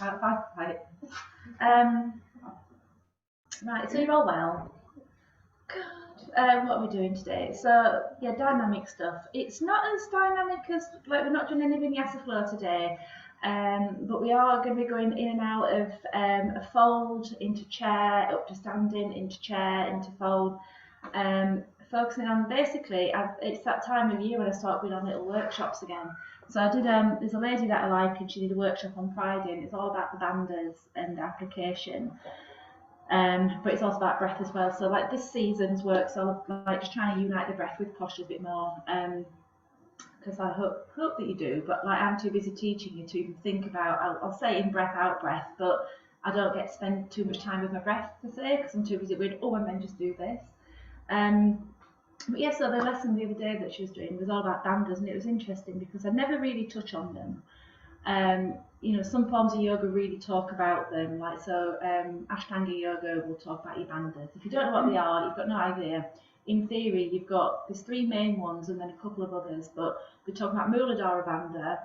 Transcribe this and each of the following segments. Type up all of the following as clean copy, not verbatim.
Right. Right, so you're all well. Good. What are we doing today? So, yeah, dynamic stuff. It's not as dynamic as, like, we're not doing any vinyasa flow today, but we are going to be going in and out of a fold into chair, up to standing, into chair, into fold, focusing on basically, it's that time of year when I start going on little workshops again. So I did, there's a lady that I like, and she did a workshop on Friday, and it's all about the bandhas and the application. But it's also about breath as well. So like this season's work, so like just trying to unite the breath with posture a bit more. Because I hope that you do, but like I'm too busy teaching you to even think about. I'll say in breath out breath, but I don't get to spend too much time with my breath per se because I'm too busy with and then just do this. But yeah, so the lesson the other day that she was doing was all about bandhas, and it was interesting because I never really touch on them. You know, some forms of yoga really talk about them, like so Ashtanga yoga will talk about your bandhas. If you don't know what they are, you've got no idea. In theory, there's three main ones and then a couple of others, but we're talking about Mula Bandha,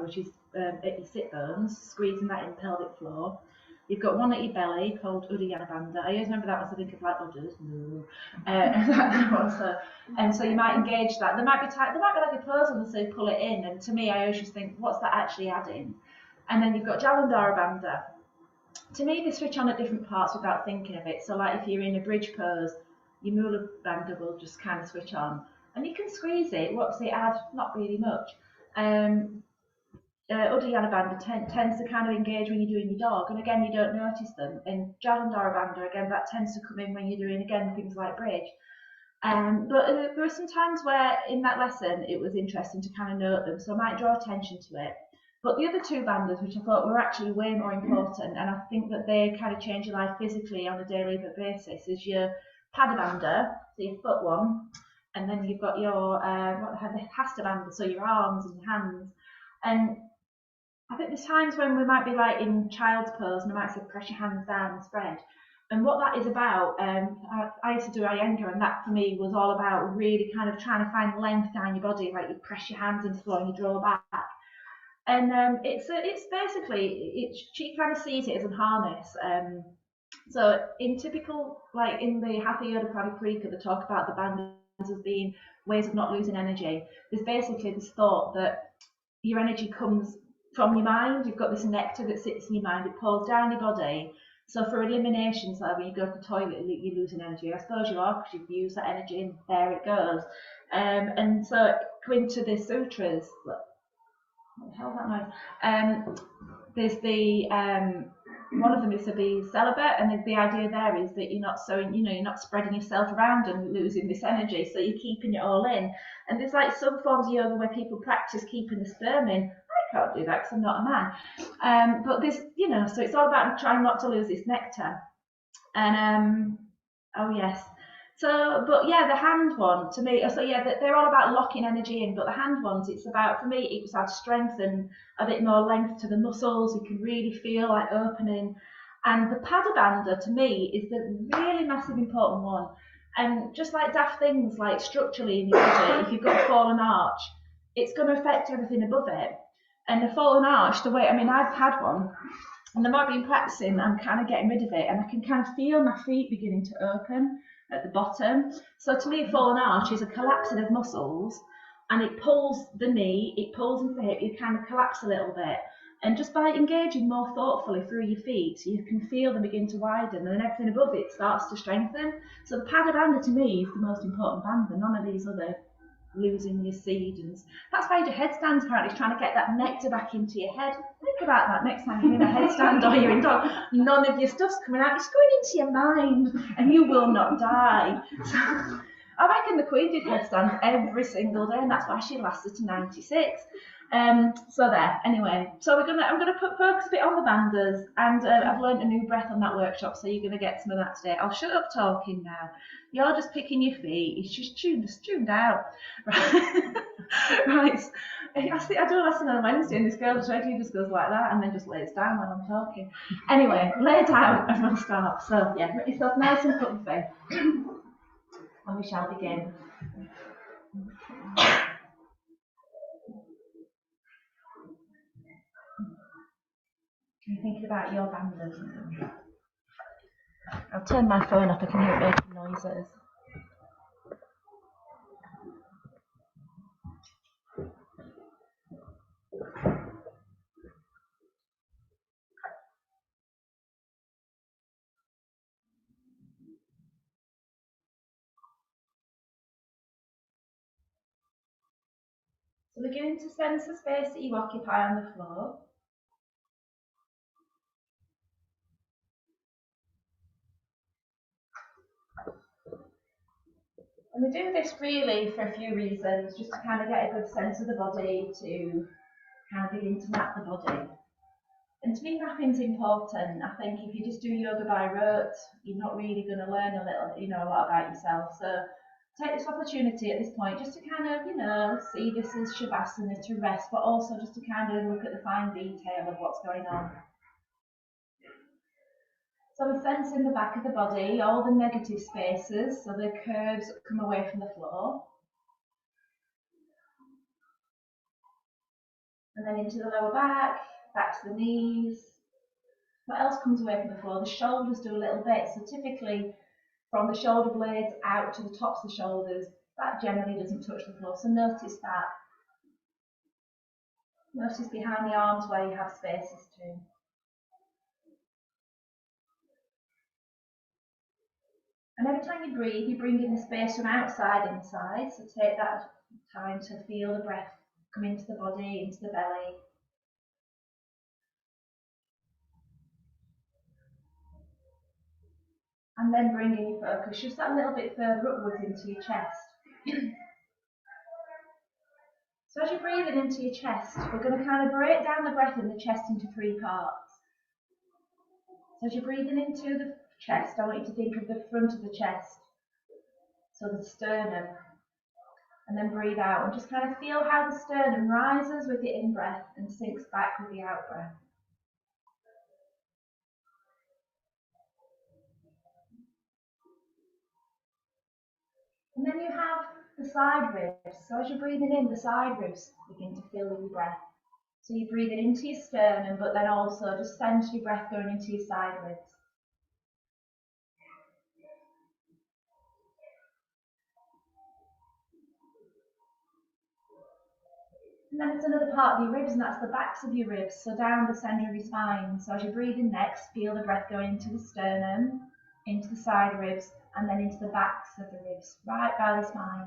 which is at your sit bones, squeezing that in pelvic floor. You've got one at your belly called Uddiyana Bandha. I always remember that was, I think of like udders. And so you might engage that. There might be like a pose on the say pull it in, and to me I always just think, what's that actually adding? And then you've got Jalandhara Bandha. To me, they switch on at different parts without thinking of it. So like if you're in a bridge pose, your Mula Bandha will just kind of switch on. And you can squeeze it. What does it add? Not really much. Uddiyana Bandha tends to kind of engage when you're doing your dog, and again you don't notice them. And Jalandhara Bandha, again, that tends to come in when you're doing, again, things like bridge. But there were some times where in that lesson it was interesting to kind of note them, so I might draw attention to it. But the other two bandhas, which I thought were actually way more important, and I think that they kind of change your life physically on a daily basis, is your Pada Bandha, so your foot one, and then you've got your the Hasta Bandha, so your arms and your hands. And I think there's times when we might be like in child's pose and I might say press your hands down and spread. And what that is about, I used to do Iyengar, and that for me was all about really kind of trying to find length down your body, like you press your hands into the floor and you draw back. And it's basically, she kind of sees it as a harness. So in typical, like in the Hatha Yoga Pradipika, they talk about the bandhas as being ways of not losing energy. There's basically this thought that your energy comes from your mind. You've got this nectar that sits in your mind, it pours down your body. So for elimination, so when you go to the toilet, you're losing energy. I suppose you are, because you've used that energy and there it goes. And so going to the sutras, what the hell is that noise? There's the one of them is to be celibate, and the idea there is that you're not spreading yourself around and losing this energy, so you're keeping it all in. And there's like some forms of yoga where people practice keeping the sperm in. I can't do that because I'm not a man. But this, so it's all about trying not to lose this nectar. And oh yes. So, but yeah, the hand one to me, so yeah, they're all about locking energy in, but the hand ones, it's about, for me, it was adds strength and a bit more length to the muscles. You can really feel like opening. And the Pada Bandha, to me, is the really massive important one. And just like daft things, like structurally in your body, if you've got a fallen arch, it's going to affect everything above it. And the fallen arch, I've had one, and the more I've been practicing, I'm kind of getting rid of it, and I can kind of feel my feet beginning to open at the bottom. So to me, a fallen arch is a collapsing of muscles, and it pulls the knee, it pulls into the hip, you kind of collapse a little bit. And just by engaging more thoughtfully through your feet, you can feel them begin to widen, and then everything above it starts to strengthen. So the Pada Bandha to me is the most important bandha, none of these other losing your seed. And that's why you do headstands, apparently, trying to get that nectar back into your head. Think about that next time you're in a headstand or you're in dog. None of your stuff's coming out, it's going into your mind, and you will not die. So, I reckon the Queen did headstands every single day, and that's why she lasted to 96. So there, anyway. So I'm gonna focus a bit on the bandhas, and I've learned a new breath on that workshop, so you're gonna get some of that today. I'll shut up talking now. You're just picking your feet. It's just tuned out. Right. Right. I do a lesson on Wednesday, and this girl just regularly just goes like that and then just lays down when I'm talking. Anyway, lay down and we'll start. So yeah, make yourself nice and comfy. And we shall begin. You're thinking about your banders. I'll turn my phone off, I can hear it making noises. So beginning to sense the space that you occupy on the floor. And we do this really for a few reasons, just to kind of get a good sense of the body, to kind of begin to map the body. And to me, mapping's important. I think if you just do yoga by rote, you're not really going to learn a lot about yourself. So take this opportunity at this point just to kind of, see this as Shavasana, to rest, but also just to kind of look at the fine detail of what's going on. So we're sensing the back of the body, all the negative spaces, so the curves that come away from the floor. And then into the lower back to the knees. What else comes away from the floor? The shoulders do a little bit, so typically from the shoulder blades out to the tops of the shoulders, that generally doesn't touch the floor, so notice that. Notice behind the arms where you have spaces too. And every time you breathe, you bring in the space from outside inside, so take that time to feel the breath come into the body, into the belly. And then bring in your focus just that little bit further upwards into your chest. So as you're breathing into your chest, we're going to kind of break down the breath in the chest into 3 parts. So as you're breathing into the chest, I want you to think of the front of the chest, so the sternum, and then breathe out and just kind of feel how the sternum rises with the in-breath and sinks back with the out-breath. And then you have the side ribs. So as you're breathing in, the side ribs begin to fill with your breath. So you're breathing into your sternum, but then also just sense your breath going into your side ribs. And then it's another part of your ribs, and that's the backs of your ribs, so down the centre of your spine. So as you're breathing next, feel the breath going into the sternum, into the side ribs, and then into the backs of the ribs, right by the spine.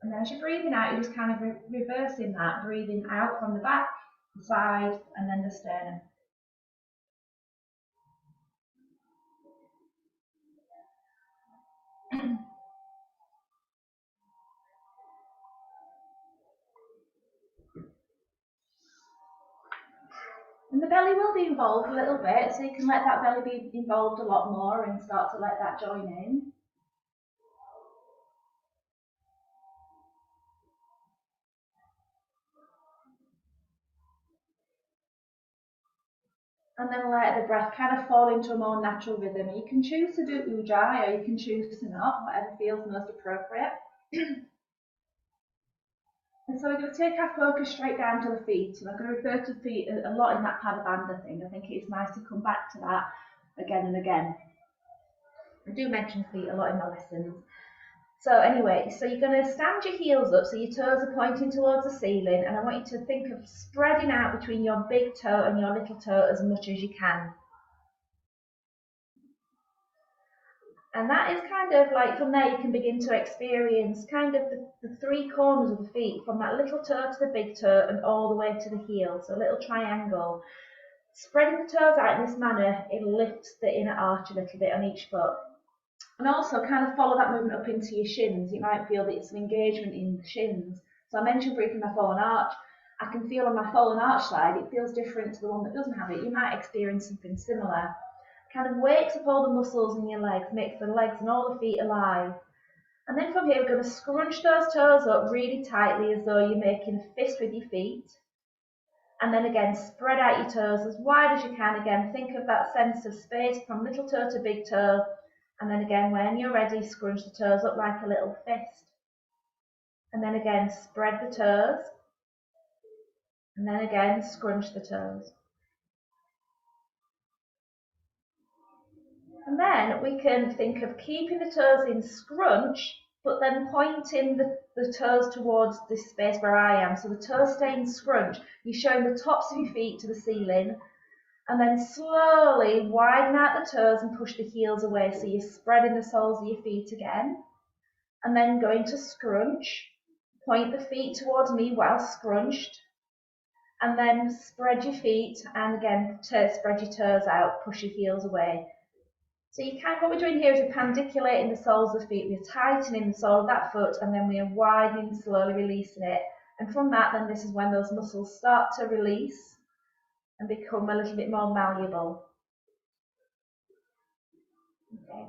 And then as you're breathing out, you're just kind of reversing that, breathing out from the back, the side, and then the sternum. And the belly will be involved a little bit, so you can let that belly be involved a lot more and start to let that join in. And then let the breath kind of fall into a more natural rhythm. You can choose to do ujjayi, or you can choose to not, whatever feels most appropriate. And so we're going to take our focus straight down to the feet. And I'm going to refer to the feet a lot in that Padabandha thing. I think it's nice to come back to that again and again. I do mention feet a lot in my lessons. So anyway, so you're going to stand your heels up, so your toes are pointing towards the ceiling, and I want you to think of spreading out between your big toe and your little toe as much as you can. And that is kind of like, from there you can begin to experience kind of the 3 corners of the feet, from that little toe to the big toe and all the way to the heel, so a little triangle. Spreading the toes out in this manner, it lifts the inner arch a little bit on each foot. And also kind of follow that movement up into your shins. You might feel that it's an engagement in the shins. So I mentioned breathing my fallen arch. I can feel on my fallen arch side, it feels different to the one that doesn't have it. You might experience something similar. Kind of wakes up all the muscles in your legs, makes the legs and all the feet alive. And then from here, we're going to scrunch those toes up really tightly as though you're making a fist with your feet. And then again, spread out your toes as wide as you can. Again, think of that sense of space from little toe to big toe. And then again, when you're ready, scrunch the toes up like a little fist. And then again, spread the toes. And then again, scrunch the toes. And then we can think of keeping the toes in scrunch, but then pointing the toes towards this space where I am. So the toes stay in scrunch. You're showing the tops of your feet to the ceiling, and then slowly widen out the toes and push the heels away. So you're spreading the soles of your feet again. And then going to scrunch. Point the feet towards me while scrunched. And then spread your feet, and again, spread your toes out, push your heels away. So you kind of, what we're doing here is we're pandiculating the soles of the feet, we're tightening the sole of that foot, and then we are widening, slowly releasing it. And from that, then this is when those muscles start to release and become a little bit more malleable. Okay.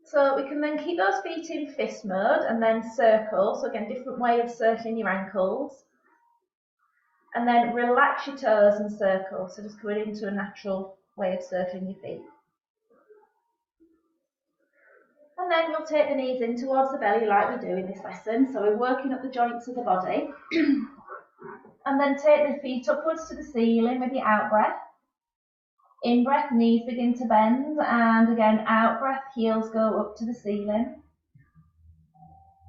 So we can then keep those feet in fist mode and then circle. So again, different way of circling your ankles. And then relax your toes and circle. So just going into a natural way of circling your feet. And then you'll take the knees in towards the belly like we do in this lesson. So we're working up the joints of the body. And then take the feet upwards to the ceiling with your out breath. In breath, knees begin to bend. And again, out breath, heels go up to the ceiling.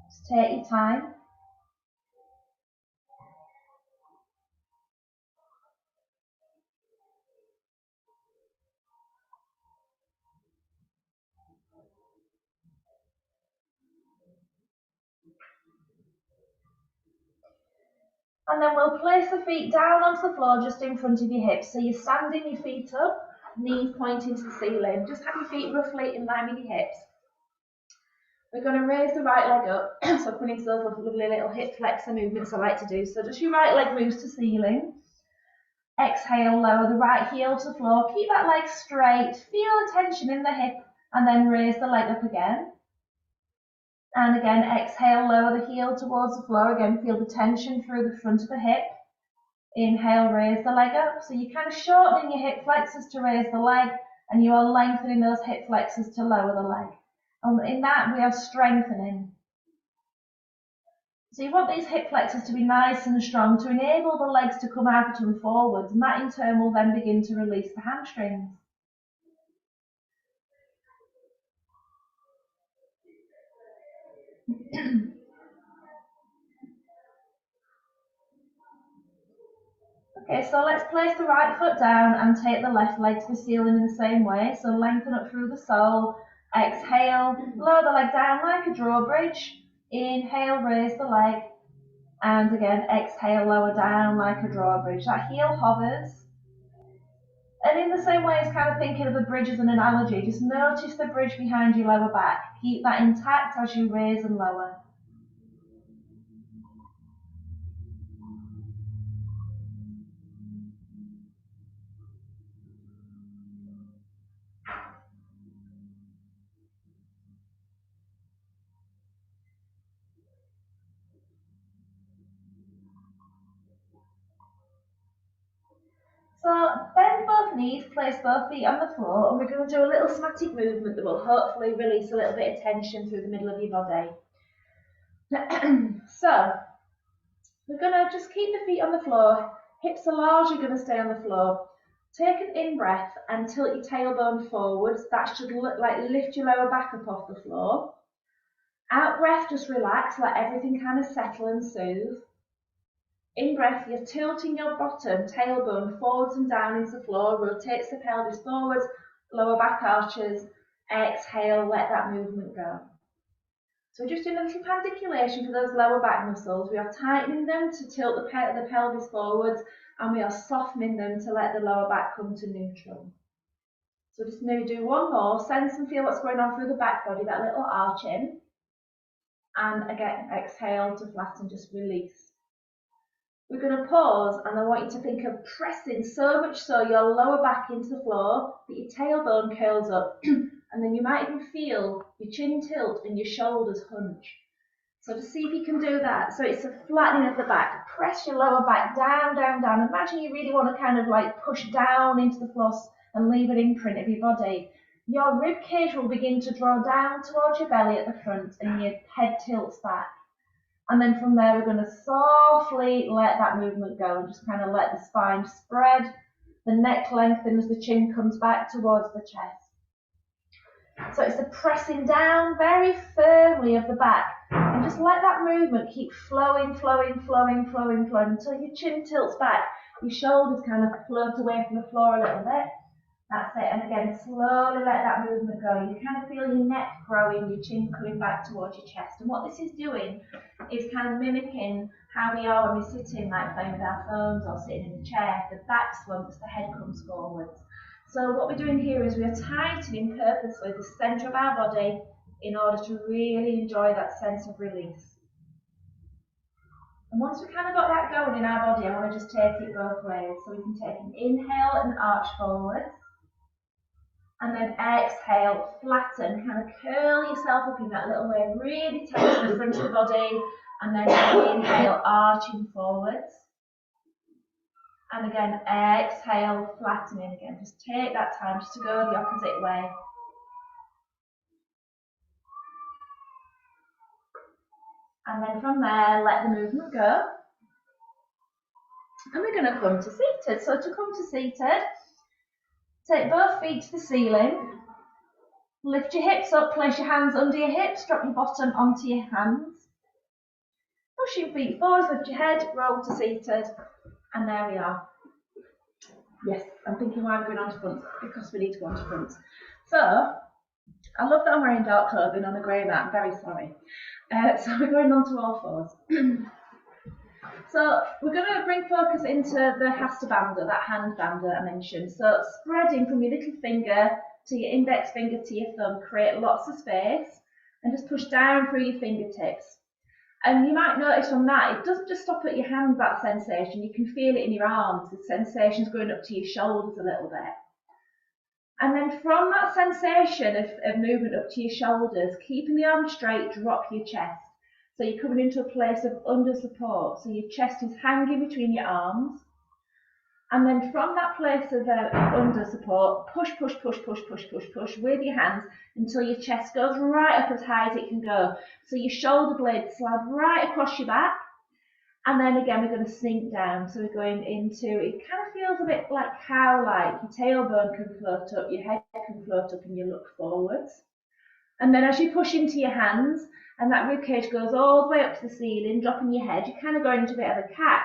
Just take your time. And then we'll place the feet down onto the floor just in front of your hips. So you're standing your feet up, knees pointing to the ceiling. Just have your feet roughly in line with your hips. We're going to raise the right leg up. So coming into those lovely little hip flexor movements I like to do. So just your right leg moves to ceiling. Exhale, lower the right heel to the floor. Keep that leg straight. Feel the tension in the hip and then raise the leg up again. And again, exhale, lower the heel towards the floor. Again, feel the tension through the front of the hip. Inhale, raise the leg up. So you're kind of shortening your hip flexors to raise the leg, and you are lengthening those hip flexors to lower the leg. And in that, we are strengthening. So you want these hip flexors to be nice and strong to enable the legs to come out and forwards, and that in turn will then begin to release the hamstrings. Okay, so let's place the right foot down and take the left leg to the ceiling in the same way. So lengthen up through the sole. Exhale, lower the leg down like a drawbridge. Inhale, raise the leg. And again, exhale, lower down like a drawbridge. That heel hovers. And in the same way as kind of thinking of the bridge as an analogy, just notice the bridge behind your lower back. Keep that intact as you raise and lower. So bend both knees, place both feet on the floor, and we're going to do a little somatic movement that will hopefully release a little bit of tension through the middle of your body. So we're going to just keep the feet on the floor, hips are largely going to stay on the floor. Take an in-breath and tilt your tailbone forwards. That should look like lift your lower back up off the floor. Out-breath, just relax, let everything kind of settle and soothe. In-breath, you're tilting your bottom tailbone forwards and down into the floor, rotates the pelvis forwards, lower back arches. Exhale, let that movement go. So we're just doing a little pandiculation for those lower back muscles. We are tightening them to tilt the pelvis forwards, and we are softening them to let the lower back come to neutral. So just maybe do one more, sense and feel what's going on through the back body, that little arching. And again, exhale to flatten, just release. We're going to pause, and I want you to think of pressing so much so your lower back into the floor that your tailbone curls up, and then you might even feel your chin tilt and your shoulders hunch. So just see if you can do that. So it's a flattening of the back. Press your lower back down, down, down. Imagine you really want to kind of like push down into the floor and leave an imprint of your body. Your rib cage will begin to draw down towards your belly at the front, and your head tilts back. And then from there, we're going to softly let that movement go and just kind of let the spine spread. The neck lengthens, the chin comes back towards the chest. So it's the pressing down very firmly of the back. And just let that movement keep flowing, flowing, flowing, flowing, flowing until your chin tilts back. Your shoulders kind of float away from the floor a little bit. That's it. And again, slowly let that movement go. You kind of feel your neck growing, your chin coming back towards your chest. And what this is doing is kind of mimicking how we are when we're sitting, like playing with our phones or sitting in a chair. The back slumps, the head comes forwards. So what we're doing here is we're tightening purposely the centre of our body in order to really enjoy that sense of release. And once we've kind of got that going in our body, I want to just take it both ways. So we can take an inhale and arch forwards. And then exhale, flatten, kind of curl yourself up in that little way, really tighten the front of the body. And then inhale, arching forwards. And again, exhale, flattening again. Just take that time just to go the opposite way. And then from there, let the movement go. And we're going to come to seated. So to come to seated, take both feet to the ceiling. Lift your hips up, place your hands under your hips, drop your bottom onto your hands. Push your feet forwards, lift your head, roll to seated. And there we are. Yes, I'm thinking why we're going on to front, because we need to go on to front. So, I love that I'm wearing dark clothing on a grey mat, I'm very sorry. So we're going on to all fours. So we're going to bring focus into the Hasta Bandha, that hand bandha I mentioned. So spreading from your little finger to your index finger to your thumb, create lots of space and just push down through your fingertips. And you might notice from that, it doesn't just stop at your hands, that sensation. You can feel it in your arms. The sensation's going up to your shoulders a little bit. And then from that sensation of movement up to your shoulders, keeping the arms straight, drop your chest. So you're coming into a place of under support. So your chest is hanging between your arms. And then from that place of under support, push, push, push, push, push, push, push with your hands until your chest goes right up as high as it can go. So your shoulder blades slide right across your back. And then again, we're going to sink down. So we're going into, it kind of feels a bit like cow-like. Your tailbone can float up, your head can float up, and you look forwards. And then as you push into your hands, and that ribcage goes all the way up to the ceiling, dropping your head, you're kind of going into a bit of a cat.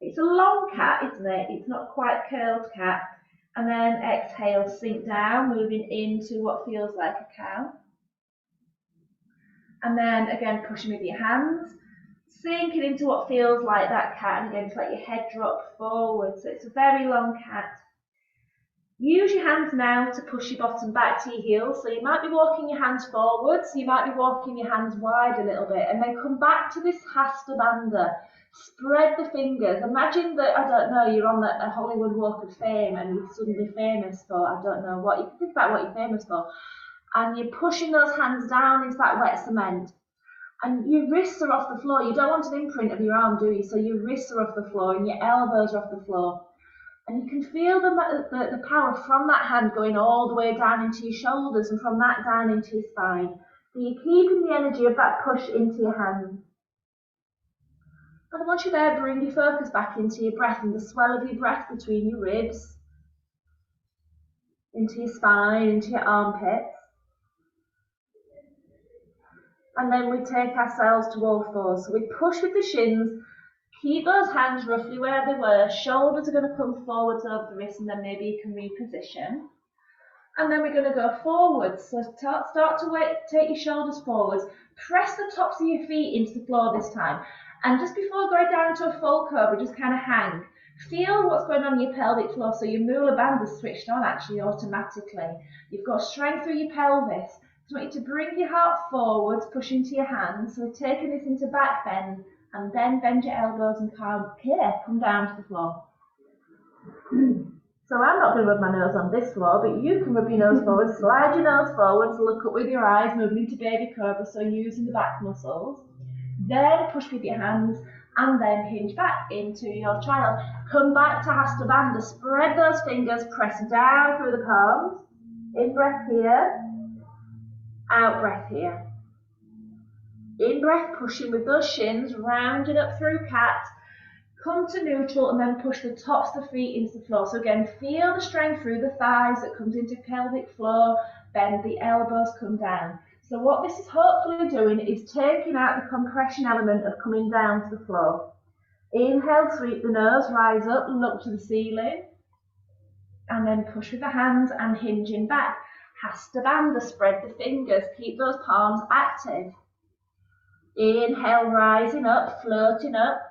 It's a long cat, isn't it? It's not quite curled cat. And then exhale, sink down, moving into what feels like a cow. And then again, pushing with your hands, sinking into what feels like that cat, and again, to let your head drop forward. So it's a very long cat. Use your hands now to push your bottom back to your heels. So you might be walking your hands forwards, you might be walking your hands wide a little bit, and then come back to this Hasta Bandha. Spread the fingers. Imagine that, I don't know, you're on a Hollywood Walk of Fame and you're suddenly famous for, I don't know what, you can think about what you're famous for. And you're pushing those hands down into that wet cement. And your wrists are off the floor. You don't want an imprint of your arm, do you? So your wrists are off the floor and your elbows are off the floor. And you can feel the power from that hand going all the way down into your shoulders and from that down into your spine. So you're keeping the energy of that push into your hands. And once you're there, bring your focus back into your breath and the swell of your breath between your ribs, into your spine, into your armpits. And then we take ourselves to all fours. So we push with the shins, keep those hands roughly where they were, shoulders are going to come forwards over the wrists and then maybe you can reposition. And then we're going to go forwards. So start to take your shoulders forwards, press the tops of your feet into the floor this time. And just before going down into a full cobra, just kind of hang. Feel what's going on in your pelvic floor. So your Mula Bandha is switched on actually automatically. You've got strength through your pelvis. So I want you to bring your heart forwards, push into your hands. So we're taking this into back bend, and then bend your elbows and come down to the floor. So I'm not going to rub my nose on this floor, but you can rub your nose forwards, slide your nose forwards, look up with your eyes, moving into baby cobra, so using the back muscles. Then push with your hands, and then hinge back into your child. Come back to Hasta Bandha, spread those fingers, press down through the palms. In breath here. Out breath here. In breath, pushing with those shins, rounding up through cat. Come to neutral and then push the tops of the feet into the floor. So again, feel the strength through the thighs that comes into pelvic floor, bend the elbows, come down. So what this is hopefully doing is taking out the compression element of coming down to the floor. Inhale, sweep the nose, rise up, look to the ceiling, and then push with the hands and hinging back. Hasta bandha, spread the fingers, keep those palms active. Inhale, rising up, floating up.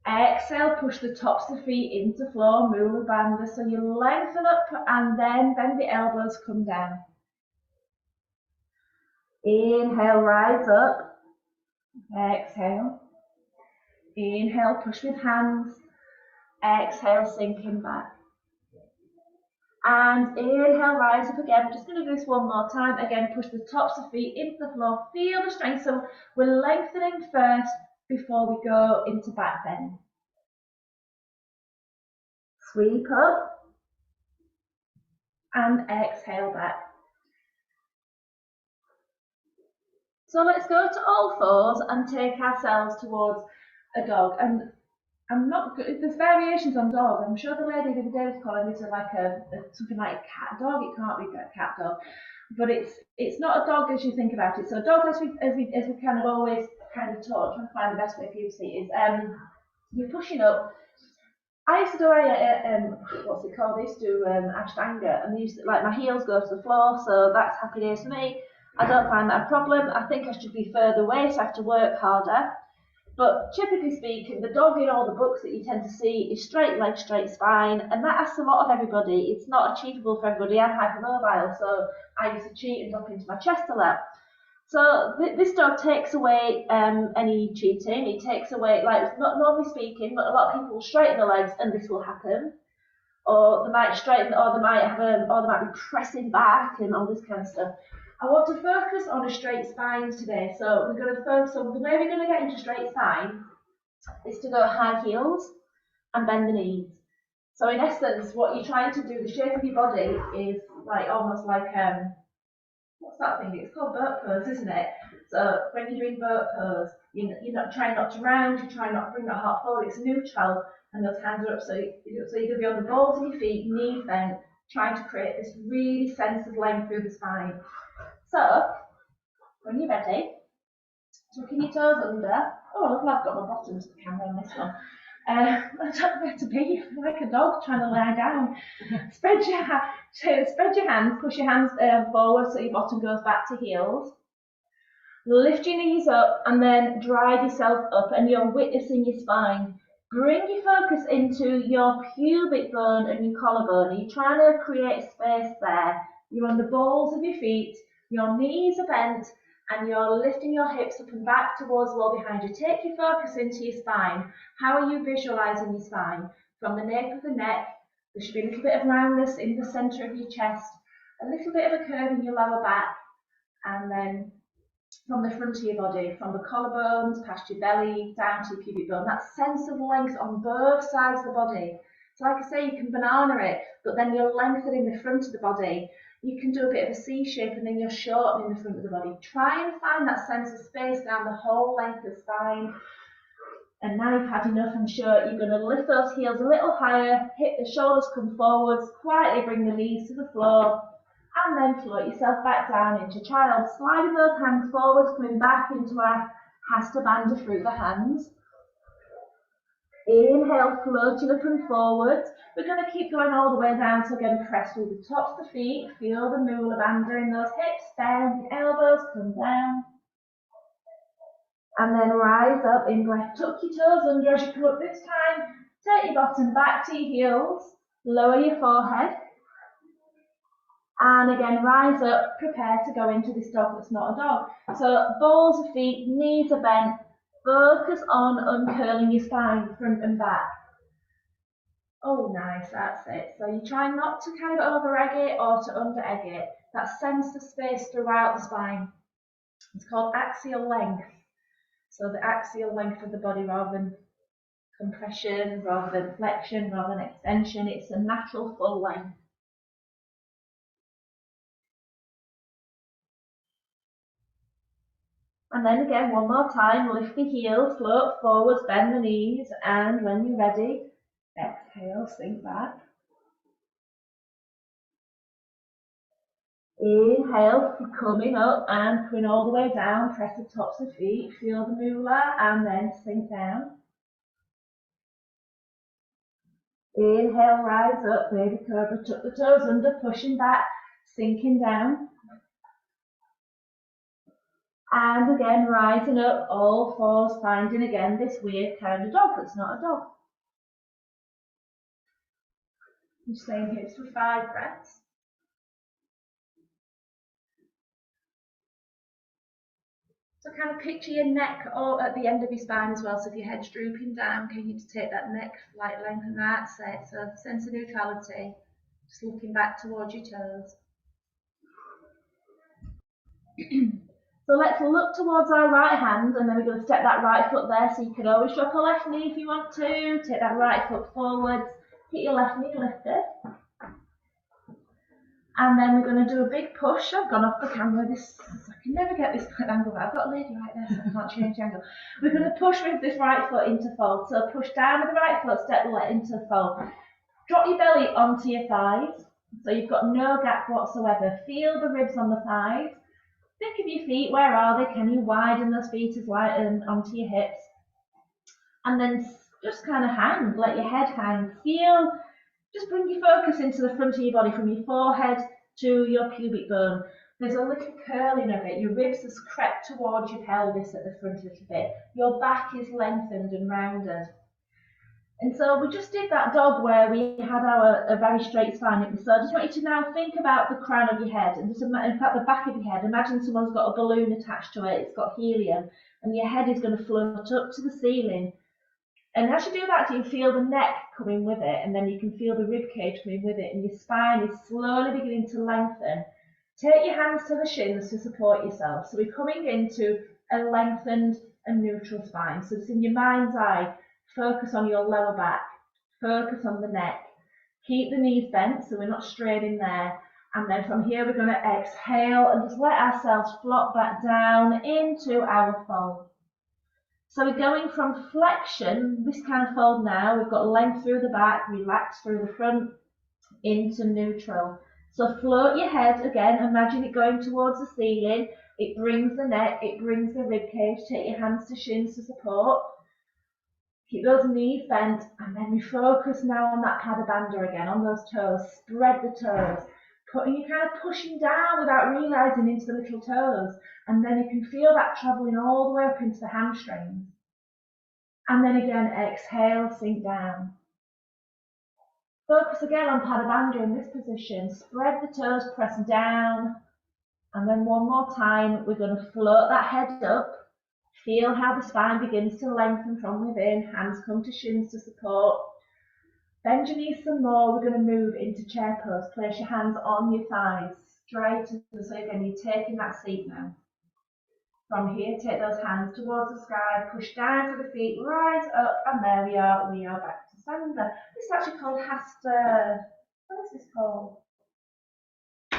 Exhale, push the tops of the feet into floor, Mula Bandha. So you lengthen up and then bend the elbows, come down. Inhale, rise up. Exhale. Inhale, push with hands. Exhale, sinking back. And inhale, rise up again. We're just going to do this one more time. Again, push the tops of feet into the floor. Feel the strength. So we're lengthening first before we go into back bend. Sweep up. And exhale back. So let's go to all fours and take ourselves towards a dog. And I'm not good. There's variations on dog. I'm sure the lady the other day was calling this like something like a cat dog. It can't be a cat dog, but it's not a dog as you think about it. So a dog as we kind of always kind of taught, trying to find the best way for you to see it is you're pushing up. I used to do what's it called? I used to do Ashtanga, and used to, like my heels go to the floor, so that's happy days for me. I don't find that a problem. I think I should be further away, so I have to work harder. But typically speaking, the dog in all the books that you tend to see is straight leg, straight spine, and that asks a lot of everybody. It's not achievable for everybody. I'm hypermobile, so I used to cheat and drop into my chest a lot. So this dog takes away any cheating. It takes away, like, not normally speaking, but a lot of people will straighten their legs and this will happen. Or they might straighten, or they might be pressing back and all this kind of stuff. I want to focus on a straight spine today. So we're going to focus on the way we're going to get into straight spine is to go high heels and bend the knees. So in essence, what you're trying to do, the shape of your body is like almost like what's that thing? It's called boat pose, isn't it? So when you're doing boat pose, you're not trying not to round, you're trying not to bring that heart forward. It's neutral, and those hands are up. So you're going to be on the balls of your feet, knees bent, trying to create this really sense of length through the spine. So, when you're ready, tucking your toes under. Oh, look, I've got my bottom to the camera on this one. I don't know where to be, like a dog trying to lie down. Spread your hands, push your hands forward so your bottom goes back to heels. Lift your knees up and then drive yourself up, and you're witnessing your spine. Bring your focus into your pubic bone and your collarbone. You're trying to create space there. You're on the balls of your feet. Your knees are bent and you're lifting your hips up and back towards the wall behind you. Take your focus into your spine. How are you visualizing your spine? From the nape of the neck, there should be a little bit of roundness in the center of your chest, a little bit of a curve in your lower back, and then from the front of your body, from the collarbones, past your belly, down to your pubic bone, that sense of length on both sides of the body. So like I say, you can banana it, but then you're lengthening the front of the body. You can do a bit of a C shape and then you're shortening the front of the body. Try and find that sense of space down the whole length of the spine. And now you've had enough, I'm sure you're going to lift those heels a little higher, hit the shoulders, come forwards, quietly bring the knees to the floor, and then float yourself back down into child. Sliding those hands forwards, coming back into our Hasta Bandha through the hands. Inhale, floating up and forwards. We're going to keep going all the way down. So again, press through the tops of the feet. Feel the Mula Bandha in those hips. Down the elbows, come down. And then rise up in breath. Tuck your toes under as you come up this time. Take your bottom back to your heels. Lower your forehead. And again, rise up. Prepare to go into this dog that's not a dog. So balls of feet, knees are bent. Focus on uncurling your spine, front and back. Oh, nice, that's it. So you try not to kind of over-egg it or to under-egg it. That sense of space throughout the spine. It's called axial length. So the axial length of the body rather than compression, rather than flexion, rather than extension. It's a natural full length. And then again, one more time, lift the heels, float forwards, bend the knees, and when you're ready, exhale, sink back. Inhale, coming up and coming all the way down, press the tops of feet, feel the moolah and then sink down. Inhale, rise up, baby cobra, tuck the toes under, pushing back, sinking down. And again, rising up, all fours, finding again this weird kind of dog that's not a dog. Just staying here for 5 breaths. So kind of picture your neck or at the end of your spine as well. So if your head's drooping down, can you just take that neck, light lengthen that, so sense of neutrality, just looking back towards your toes. So let's look towards our right hand and then we're going to step that right foot there. So you can always drop a left knee if you want to. Take that right foot forwards, keep your left knee lifted. And then we're going to do a big push. I've gone off the camera. I can never get this angle. I've got a lady right there, so I can't change the angle. We're going to push with this right foot into fold. So push down with the right foot, step the left into fold. Drop your belly onto your thighs. So you've got no gap whatsoever. Feel the ribs on the thighs. Think of your feet. Where are they? Can you widen those feet as wide onto your hips? And then just kind of hang. Let your head hang. Feel. Just bring your focus into the front of your body from your forehead to your pubic bone. There's a little curling of it. Your ribs has crept towards your pelvis at the front a little bit. Your back is lengthened and rounded. And so we just did that dog where we had a very straight spine. So I just want you to now think about the crown of your head and just in fact the back of your head. Imagine someone's got a balloon attached to it. It's got helium and your head is going to float up to the ceiling. And as you do that, you feel the neck coming with it, and then you can feel the rib cage coming with it, and your spine is slowly beginning to lengthen. Take your hands to the shins to support yourself. So we're coming into a lengthened and neutral spine. So it's in your mind's eye. Focus on your lower back. Focus on the neck. Keep the knees bent so we're not straining there. And then from here we're going to exhale and just let ourselves flop back down into our fold. So we're going from flexion, this kind of fold now, we've got length through the back, relax through the front, into neutral. So float your head again, imagine it going towards the ceiling, it brings the neck, it brings the rib cage, take your hands to shins to support. Keep those knees bent, and then we focus now on that Pada Bandha again, on those toes, spread the toes. You're kind of pushing down without realising into the little toes. And then you can feel that travelling all the way up into the hamstrings. And then again, exhale, sink down. Focus again on Pada Bandha in this position. Spread the toes, press down. And then one more time, we're going to float that head up. Feel how the spine begins to lengthen from within. Hands come to shins to support. Bend your knees some more. We're going to move into chair pose. Place your hands on your thighs, straight. So again, you're taking that seat now. From here, take those hands towards the sky, push down to the feet, rise up, and there we are back to Sandha. This is actually called Hasta. What is this called? Oh,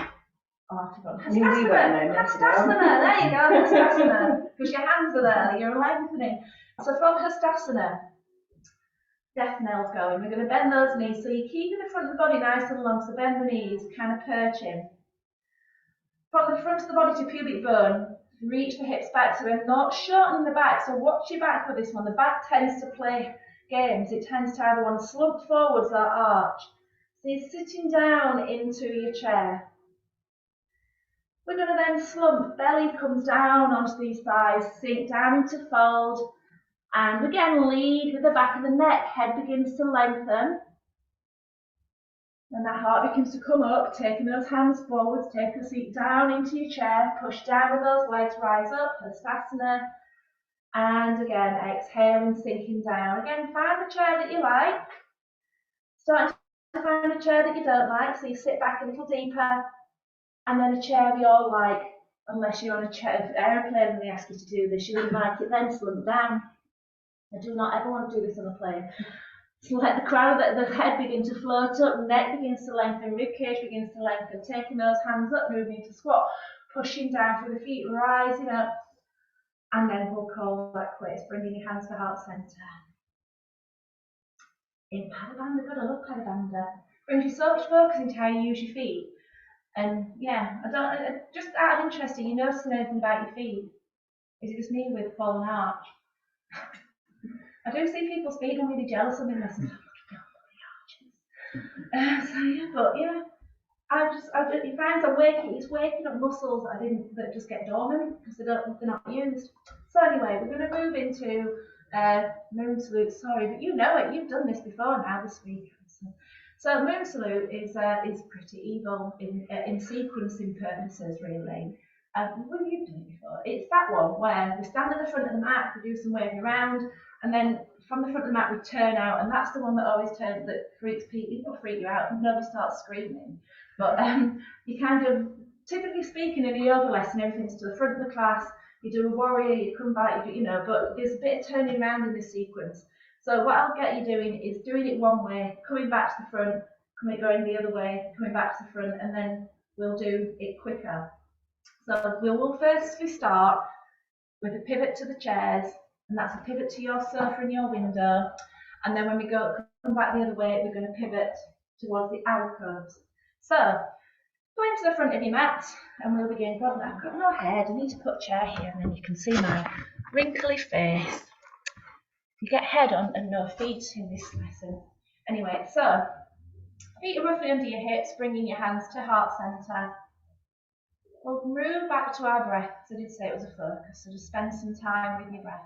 I forgot. Hastasana. There you go, Hastasana. Because your hands are there, you're lengthening. So from Hastasana, death nails going. We're going to bend those knees. So you're keeping the front of the body nice and long, so bend the knees, kind of perching. From the front of the body to pubic bone, reach the hips back, so we're not shortening the back. So watch your back with this one. The back tends to play games. It tends to either want to slump forwards or arch. So you're sitting down into your chair. We're going to then slump. Belly comes down onto these thighs, sink down into fold. And again, lead with the back of the neck. Head begins to lengthen. And that heart begins to come up, taking those hands forwards, take the seat down into your chair, push down with those legs, rise up, Hastasana. And again, exhaling, sinking down. Again, find the chair that you like. Starting to find a chair that you don't like, so you sit back a little deeper. And then a chair we all like, unless you're on a chair, aeroplane and they ask you to do this, you wouldn't like it, then slump down. I do not ever want to do this on a plane. So let the crown of the head begin to float up, neck begins to lengthen, rib cage begins to lengthen, taking those hands up, moving into squat, pushing down through the feet, rising up, and then we'll call that quits, bringing your hands to heart centre. In Pada Bandha, we've got a love Pada Bandha. Brings you so much focus into how you use your feet. And yeah, just out of interest, are you noticing anything about your feet? Is it just me with fallen arch? I do see people's feet, I'm really jealous of them. I said, so yeah, but yeah, it finds it's waking up muscles that just get dormant because they're not used. So anyway, we're going to move into moon salute. Sorry, but you know it. You've done this before now this week. So moon salute is pretty evil in sequencing purposes, really. What have you done it before? It's that one where we stand at the front of the mat, we do some waving around, and then from the front of the mat we turn out, and that's the one that always freaks people. It will freak you out, and nobody starts screaming. But you kind of, typically speaking, in a yoga lesson, everything's to the front of the class. You do a warrior, you come back, but there's a bit of turning around in this sequence. So what I'll get you doing is doing it one way, coming back to the front, going the other way, coming back to the front, and then we'll do it quicker. So we will firstly start with a pivot to the chairs, and that's a pivot to your sofa and your window. And then when we come back the other way, we're going to pivot towards the alcoves. So go into the front of your mat, and we'll begin. God, I've got no head. I need to put a chair here, and then you can see my wrinkly face. You get head on and no feet in this lesson. Anyway, so feet are roughly under your hips, bringing your hands to heart center. We'll move back to our breath, because I did say it was a focus, so just spend some time with your breath.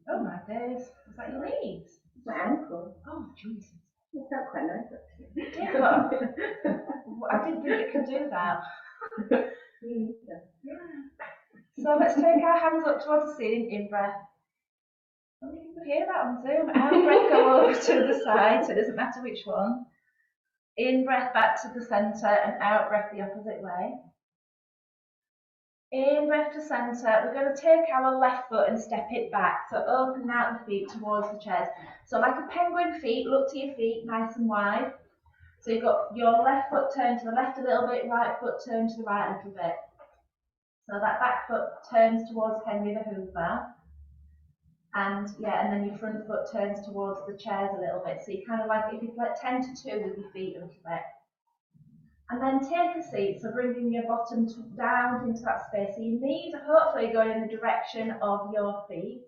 Oh my days, is that your legs? My ankle. Oh Jesus. It felt quite nice actually. Yeah, but I didn't think it could do that. Yeah. So let's take our hands up towards the ceiling, in breath. Oh, you can hear that on Zoom. Out breath, go over to the side, so it doesn't matter which one. In breath back to the centre, and out breath the opposite way. In breath to centre, we're going to take our left foot and step it back, so open out the feet towards the chest. So like a penguin feet, look to your feet nice and wide. So you've got your left foot turned to the left a little bit, right foot turned to the right a little bit. So that back foot turns towards Henry the Hoover. And then your front foot turns towards the chairs a little bit. So you kind of like, if you like 10 to 2 with your feet a little bit. And then take a seat, so bringing your bottom down into that space. So your knees are hopefully going in the direction of your feet.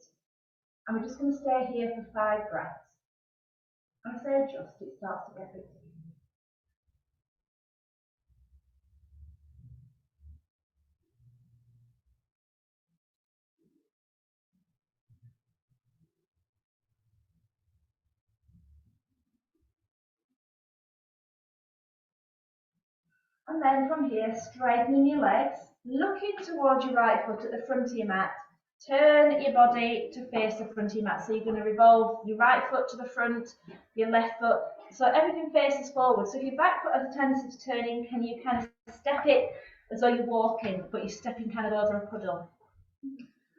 And we're just going to stay here for 5 breaths. When I say adjust, it starts to get a bit deep. And then from here, straightening your legs, looking towards your right foot at the front of your mat. Turn your body to face the front of your mat. So you're going to revolve your right foot to the front, your left foot. So everything faces forward. So if your back foot has a tendency to turn in, can you kind of step it as though you're walking, but you're stepping kind of over a puddle.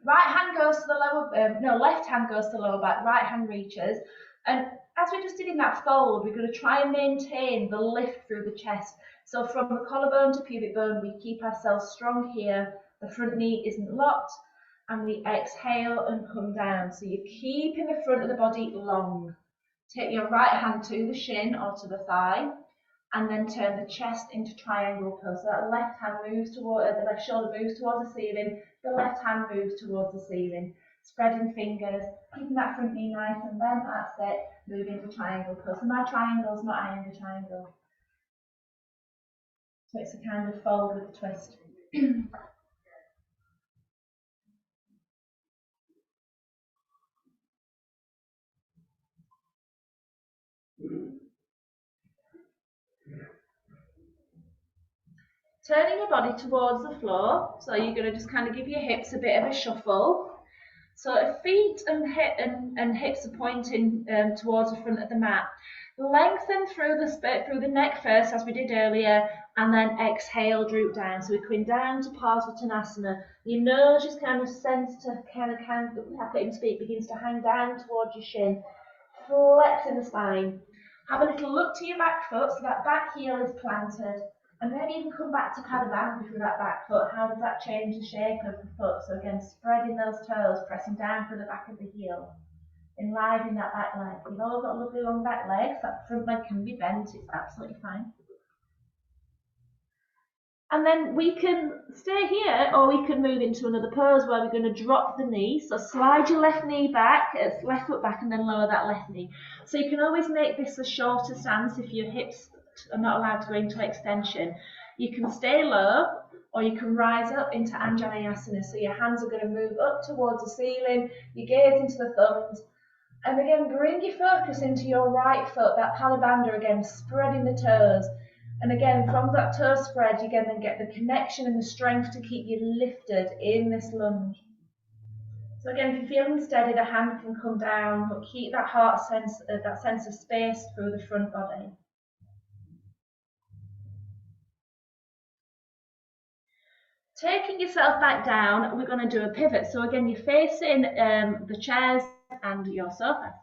Right hand goes to the left hand goes to the lower back, right hand reaches. And as we just did in that fold, we're going to try and maintain the lift through the chest. So from the collarbone to pubic bone, we keep ourselves strong here. The front knee isn't locked, and we exhale and come down. So you're keeping the front of the body long. Take your right hand to the shin or to the thigh, and then turn the chest into triangle pose. So that left hand moves toward, the left shoulder moves towards the ceiling, the left hand moves towards the ceiling. Spreading fingers, keeping that front knee nice and bent, that's it. Moving to triangle pose. So my triangle's not iron triangle. So it's a kind of fold with a twist. Turning your body towards the floor, so you're going to just kind of give your hips a bit of a shuffle. So feet and hips are pointing towards the front of the mat. Lengthen through the neck first, as we did earlier, and then exhale, droop down. So we're coming down to Parsvottanasana. Your nose is kind of sensed to kind of, I couldn't speak, begins to hang down towards your shin. Flexing the spine. Have a little look to your back foot, so that back heel is planted. And then even come back to Padavanga through that back foot. How does that change the shape of the foot? So again, spreading those toes, pressing down through the back of the heel. enliven that back leg. You've all got lovely long back legs. That front leg can be bent, it's absolutely fine. And then we can stay here, or we can move into another pose where we're going to drop the knee. So slide your left knee back, left foot back, and then lower that left knee. So you can always make this a shorter stance if your hips are not allowed to go into extension. You can stay low, or you can rise up into Anjaneyasana. So your hands are going to move up towards the ceiling, your gaze into the thumbs. And again, bring your focus into your right foot, that Palabandha again, spreading the toes. And again, from that toe spread, you can then get the connection and the strength to keep you lifted in this lunge. So again, if you're feeling steady, the hand can come down, but keep that heart sense, that sense of space through the front body. Taking yourself back down, we're going to do a pivot. So again, you're facing the chairs and your sofa.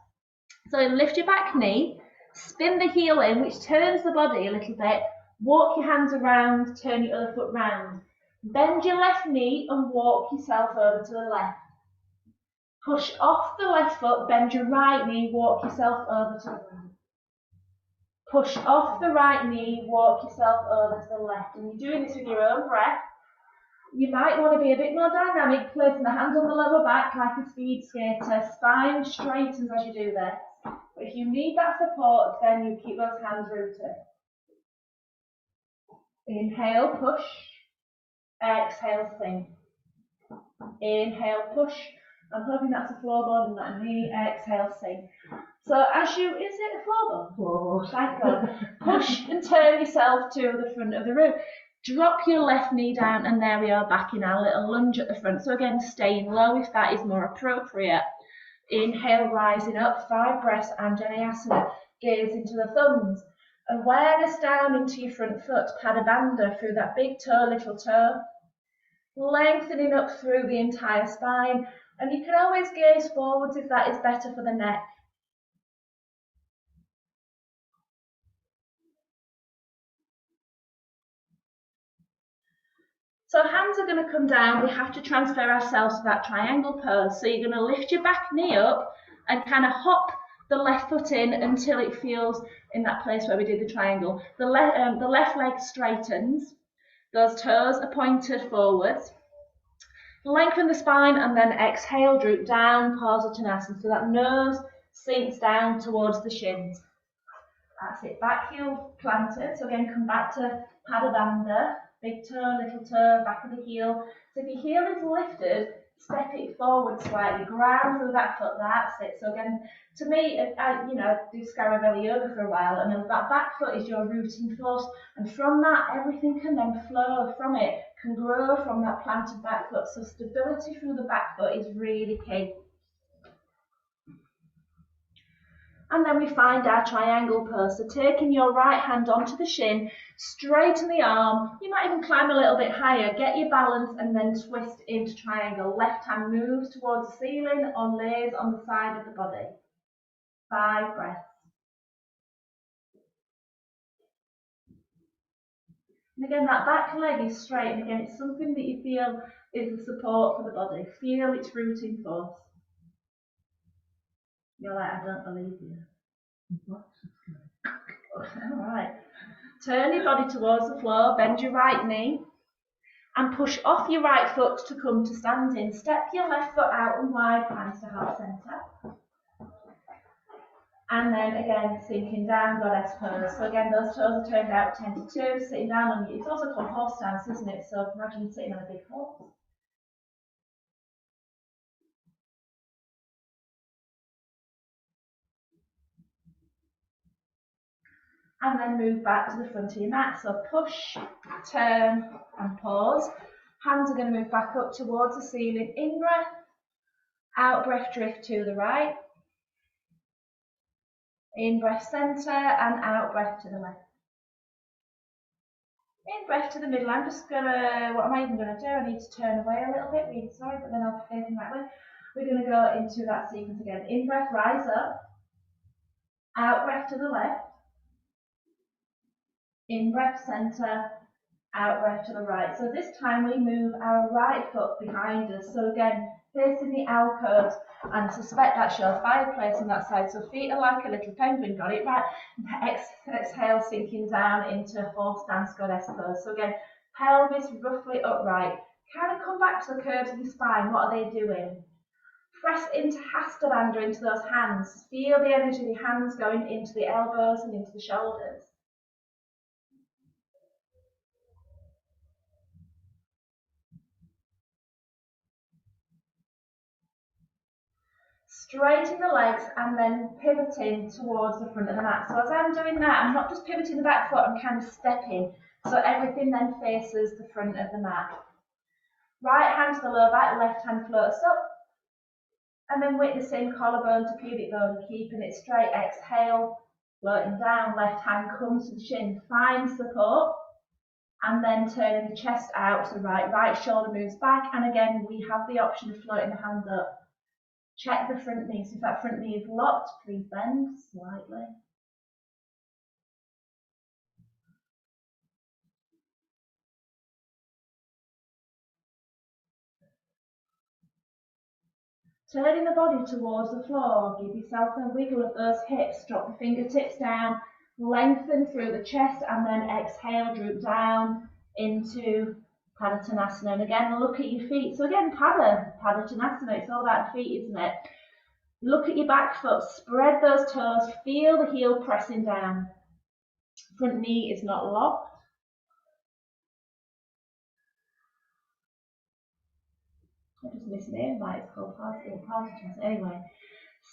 So lift your back knee, spin the heel in, which turns the body a little bit. Walk your hands around, turn your other foot round. Bend your left knee and walk yourself over to the left. Push off the left foot, bend your right knee, walk yourself over to the right. Push off the right knee, walk yourself over to the left. And you're doing this with your own breath. You might want to be a bit more dynamic, placing the hands on the lower back like a speed skater. Spine straightens as you do this. But if you need that support, then you keep those hands rooted. Inhale, push. Exhale, sink. Inhale, push. I'm hoping that's a floorboard and not a knee. Exhale, sink. So as you, is it a floorboard? Floorboard. Thank God. Push and turn yourself to the front of the room. Drop your left knee down, and there we are back in our little lunge at the front. So again, staying low if that is more appropriate. Inhale, rising up, 5 breaths, Anjaneyasana. Gaze into the thumbs. Awareness down into your front foot, Padabandha, through that big toe, little toe. Lengthening up through the entire spine. And you can always gaze forwards if that is better for the neck. So hands are going to come down. We have to transfer ourselves to that triangle pose. So you're going to lift your back knee up and kind of hop the left foot in until it feels in that place where we did the triangle. The left leg straightens. Those toes are pointed forwards. Lengthen the spine and then exhale, droop down, pause Uttanasana. So that nose sinks down towards the shins. That's it. Back heel planted. So again, come back to Padabandha. Big toe, little toe, back of the heel. So if your heel is lifted, step it forward slightly, ground through that foot, that's it. So again, to me, I do Scaravelli yoga for a while, and then that back foot is your rooting force, and from that, everything can then flow from it, can grow from that planted back foot. So stability through the back foot is really key. And then we find our triangle pose. So taking your right hand onto the shin, straighten the arm. You might even climb a little bit higher, get your balance, and then twist into triangle. Left hand moves towards the ceiling or lays on the side of the body. 5 breaths. And again, that back leg is straight. And again, it's something that you feel is the support for the body. Feel its rooting force. You're like, I don't believe you. All right. Turn your body towards the floor, bend your right knee, and push off your right foot to come to standing. Step your left foot out and wide, hands to heart centre. And then again, sinking down, goddess pose. So again, those toes are turned out 10 to 2, sitting down on you. It's also called horse stance, isn't it? So imagine sitting on a big horse. And then move back to the front of your mat. So push, turn, and pause. Hands are going to move back up towards the ceiling. In breath, out breath, drift to the right. In breath, centre, and out breath to the left. In breath to the middle. I'm just going to, what am I even going to do? I need to turn away a little bit, really sorry, but then I'll be facing that way. We're going to go into that sequence again. In breath, rise up. Out breath to the left. In breath, centre, out breath to the right. So this time we move our right foot behind us. So again, facing the alcove, and suspect that's your fireplace on that side. So feet are like a little penguin, got it right? Exhale, sinking down into full stance goddess pose. So again, pelvis roughly upright. Kind of come back to the curves of your spine. What are they doing? Press into Hasta Bandha, into those hands. Feel the energy of the hands going into the elbows and into the shoulders. Straighten the legs and then pivoting towards the front of the mat. So as I'm doing that, I'm not just pivoting the back foot, I'm kind of stepping. So everything then faces the front of the mat. Right hand to the lower back, left hand floats up. And then witnessing collarbone to pubic bone, keeping it straight. Exhale, floating down, left hand comes to the shin, find support. And then turning the chest out to the right. Right shoulder moves back. And again, we have the option of floating the hands up. Check the front knee. So if that front knee is locked, please bend slightly. Turning the body towards the floor, give yourself a wiggle of those hips, drop the fingertips down, lengthen through the chest, and then exhale, droop down into Padottanasana. And again, look at your feet. So again, Padottanasana, it's all about the feet, isn't it? Look at your back foot, spread those toes, feel the heel pressing down. Front knee is not locked. I just missed the invite, it's called Padottanasana. Anyway,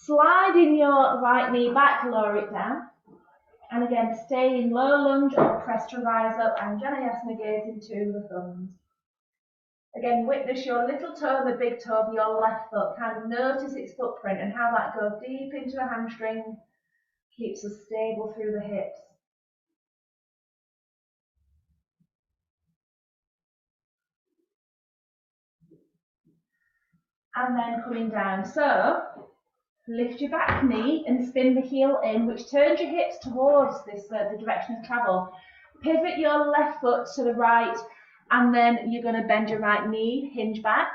sliding your right knee back, lower it down. And again, stay in low lunge or press to rise up, and Janayasana, gaze into the thumbs. Again, witness your little toe, the big toe of your left foot. Kind of notice its footprint and how that goes deep into the hamstring, keeps us stable through the hips. And then coming down. So, lift your back knee and spin the heel in, which turns your hips towards this the direction of travel. Pivot your left foot to the right, and then you're going to bend your right knee, hinge back.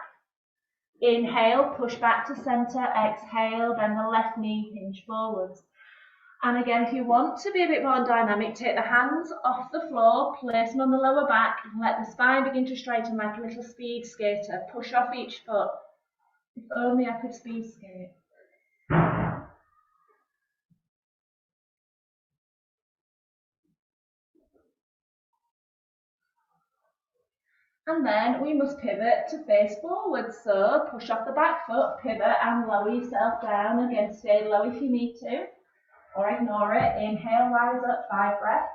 Inhale, push back to center. Exhale, bend the left knee, hinge forwards. And again, if you want to be a bit more dynamic, take the hands off the floor, place them on the lower back, and let the spine begin to straighten like a little speed skater. Push off each foot. If only I could speed skate. And then we must pivot to face forward. So push off the back foot, pivot and lower yourself down. Again, stay low if you need to, or ignore it. Inhale, rise up, 5 breaths.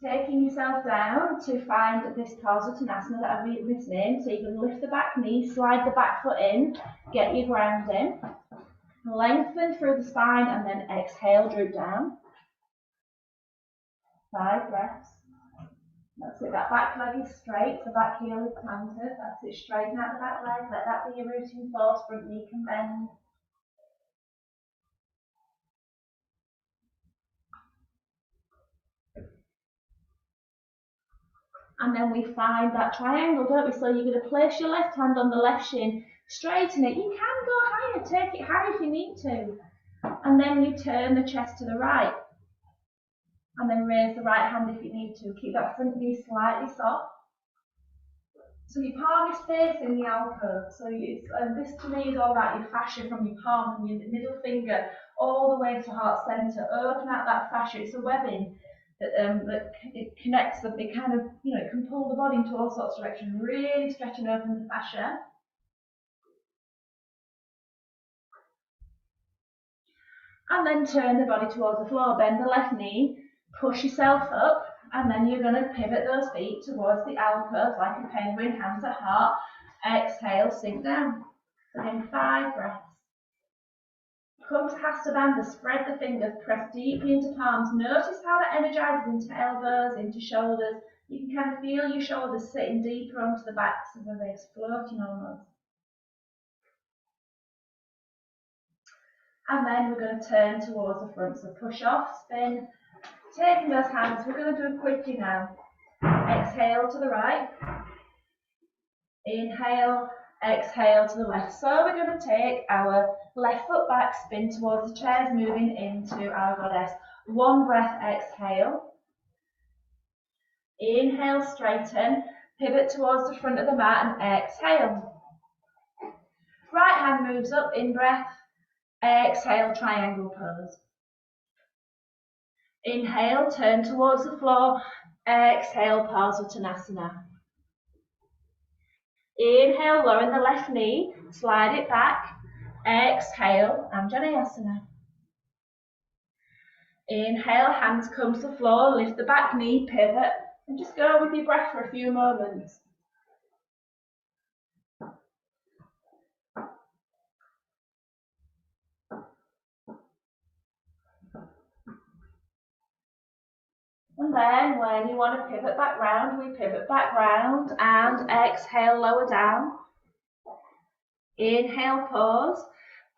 Taking yourself down to find this Padottanasana that I've misnamed. So you can lift the back knee, slide the back foot in, get your ground in. Lengthen through the spine and then exhale, droop down. 5 breaths. That's it, that back leg is straight, the back heel is planted. That's it, straighten out the back leg, let that be your rooting force, front knee can bend. And then we find that triangle, don't we? So you're going to place your left hand on the left shin, straighten it. You can go higher, take it higher if you need to. And then you turn the chest to the right. And then raise the right hand if you need to. Keep that front knee slightly soft. So your palm is facing the alcove. So this to me is all about your fascia from your palm, from your middle finger, all the way to heart center. Open out that fascia. It's a webbing that it connects, it kind of, it can pull the body into all sorts of directions, really stretch and open the fascia. And then turn the body towards the floor, bend the left knee, push yourself up, and then you're going to pivot those feet towards the alcove like a penguin, hands at heart. Exhale, sink down. Again, 5 breaths. Come to Hasta Bandha, spread the fingers, press deeply into palms. Notice how that energizes into elbows, into shoulders. You can kind of feel your shoulders sitting deeper onto the backs of the legs, floating almost. And then we're going to turn towards the front. So push off, spin, taking those hands. We're going to do a quickie now. Exhale to the right. Inhale, exhale to the left. So we're going to take our left foot back, spin towards the chairs, moving into our goddess. One breath, exhale. Inhale, straighten. Pivot towards the front of the mat and exhale. Right hand moves up, in breath. Exhale, triangle pose. Inhale, turn towards the floor. Exhale, Parsvottanasana. Inhale, lowering the left knee, slide it back. Exhale, Anjaneyasana. Inhale, hands come to the floor, lift the back knee, pivot, and just go with your breath for a few moments. And then when you want to pivot back round, we pivot back round and exhale, lower down. Inhale, pause.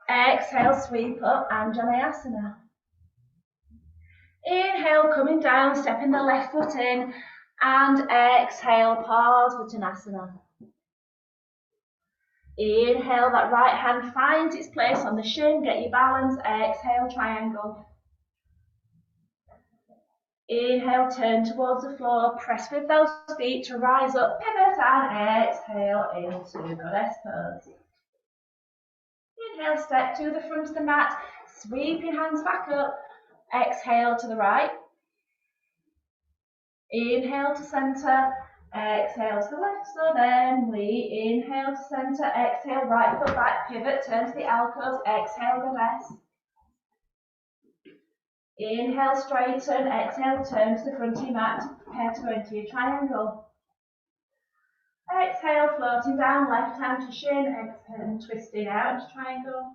Exhale, sweep up, Anjaneyasana. Inhale, coming down, stepping the left foot in, and exhale, Parsvottanasana. Inhale, that right hand finds its place on the shin, get your balance, exhale, triangle. Inhale, turn towards the floor, press with those feet to rise up, pivot, and exhale into goddess pose. Inhale, step to the front of the mat, sweep your hands back up, exhale to the right. Inhale to centre, exhale to the left. So then we inhale to centre, exhale, right foot back, pivot, turn to the alcove, exhale, goddess. Inhale, straighten, exhale, turn to the front of your mat, prepare to go into your triangle. Exhale, floating down, left hand to shin, exhale, twisting out into triangle.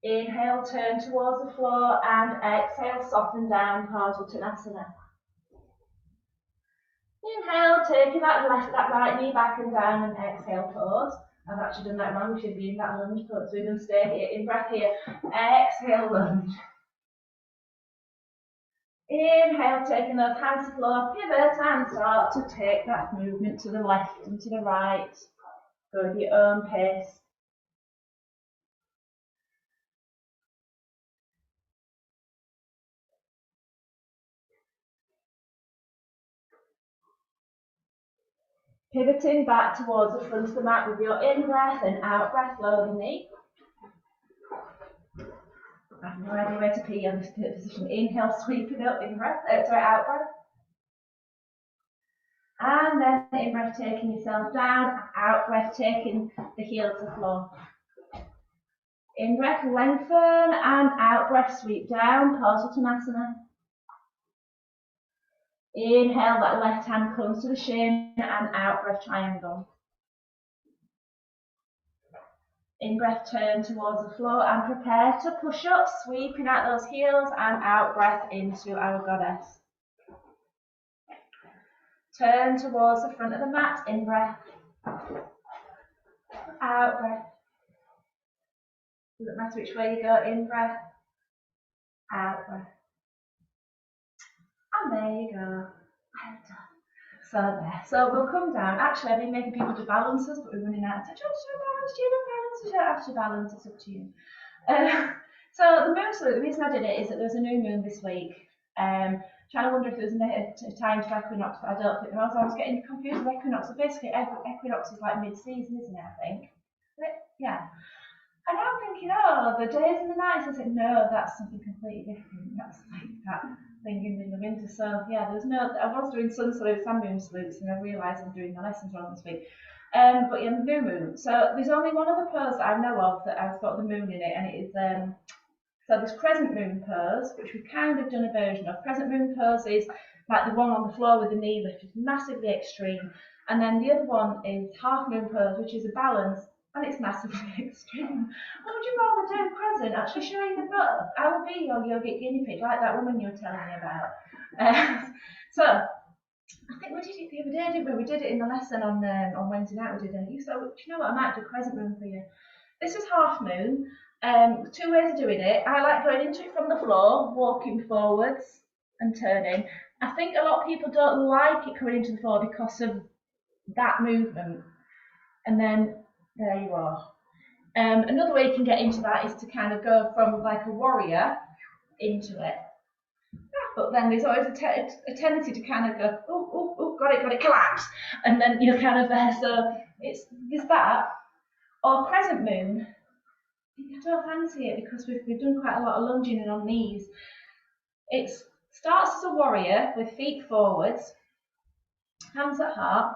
Inhale, turn towards the floor, and exhale, soften down, Parsvottanasana. Inhale, taking that right knee back and down, and exhale, pause. I've actually done that wrong, we should be in that lunge pose, so we're going to stay here, in breath here, exhale, lunge. Inhale, taking those hands to the floor, pivot and start to take that movement to the left and to the right. Go at your own pace. Pivoting back towards the front of the mat with your in-breath and out-breath, lower the knee. I have no idea where to pee on this position. Inhale, sweeping up, in-breath, out-breath. And then in-breath, taking yourself down, out-breath, taking the heel to the floor. In-breath, lengthen, and out-breath, sweep down, Parsvottanasana. Inhale, that left hand comes to the shin, and out-breath, triangle. In-breath, turn towards the floor and prepare to push up, sweeping out those heels, and out-breath into our goddess. Turn towards the front of the mat, in-breath, out-breath. Doesn't matter which way you go, in-breath, out-breath. And there you go. Well done. So there. So we'll come down. Actually, I've been making people do balances, but we're running out of time. Do you want to do balance? Do you want balance? You don't have to balance. It's up to you. So the moon salute, the reason I did it is that there was a new moon this week. Trying to wonder if there was a time for equinox, but I don't think there was. I was getting confused with equinox. So basically, equinox is like mid-season, isn't it? I think. Yeah. And I'm thinking, oh, the days and the nights. I said, no, that's something completely different. That's like that thing in the winter. So yeah, there's no. I was doing sun salutes and moon salutes, and I realised I'm doing my lessons wrong this week. But yeah, the new moon. So there's only one other pose that I know of that has got the moon in it, and it is so there's crescent moon pose, which we've kind of done a version of. Crescent moon pose is like the one on the floor with the knee lift, is massively extreme, and then the other one is half moon pose, which is a balance. And it's massively extreme. What would you rather do, crescent? Actually showing the both. I will be your yogic guinea pig, like that woman you were telling me about. So, I think we did it the other day, didn't we? We did it in the lesson on Wednesday night. We did it. So, do you know what? I might do crescent moon for you. This is half moon, Two ways of doing it. I like going into it from the floor, walking forwards and turning. I think a lot of people don't like it coming into the floor because of that movement. And then there you are. Another way you can get into that is to kind of go from like a warrior into it. But then there's always a tendency to kind of go, oh, got it, collapse. And then you're kind of there. So there's that. Or crescent moon. I don't fancy it because we've done quite a lot of lunging and on knees. It starts as a warrior with feet forwards, hands at heart.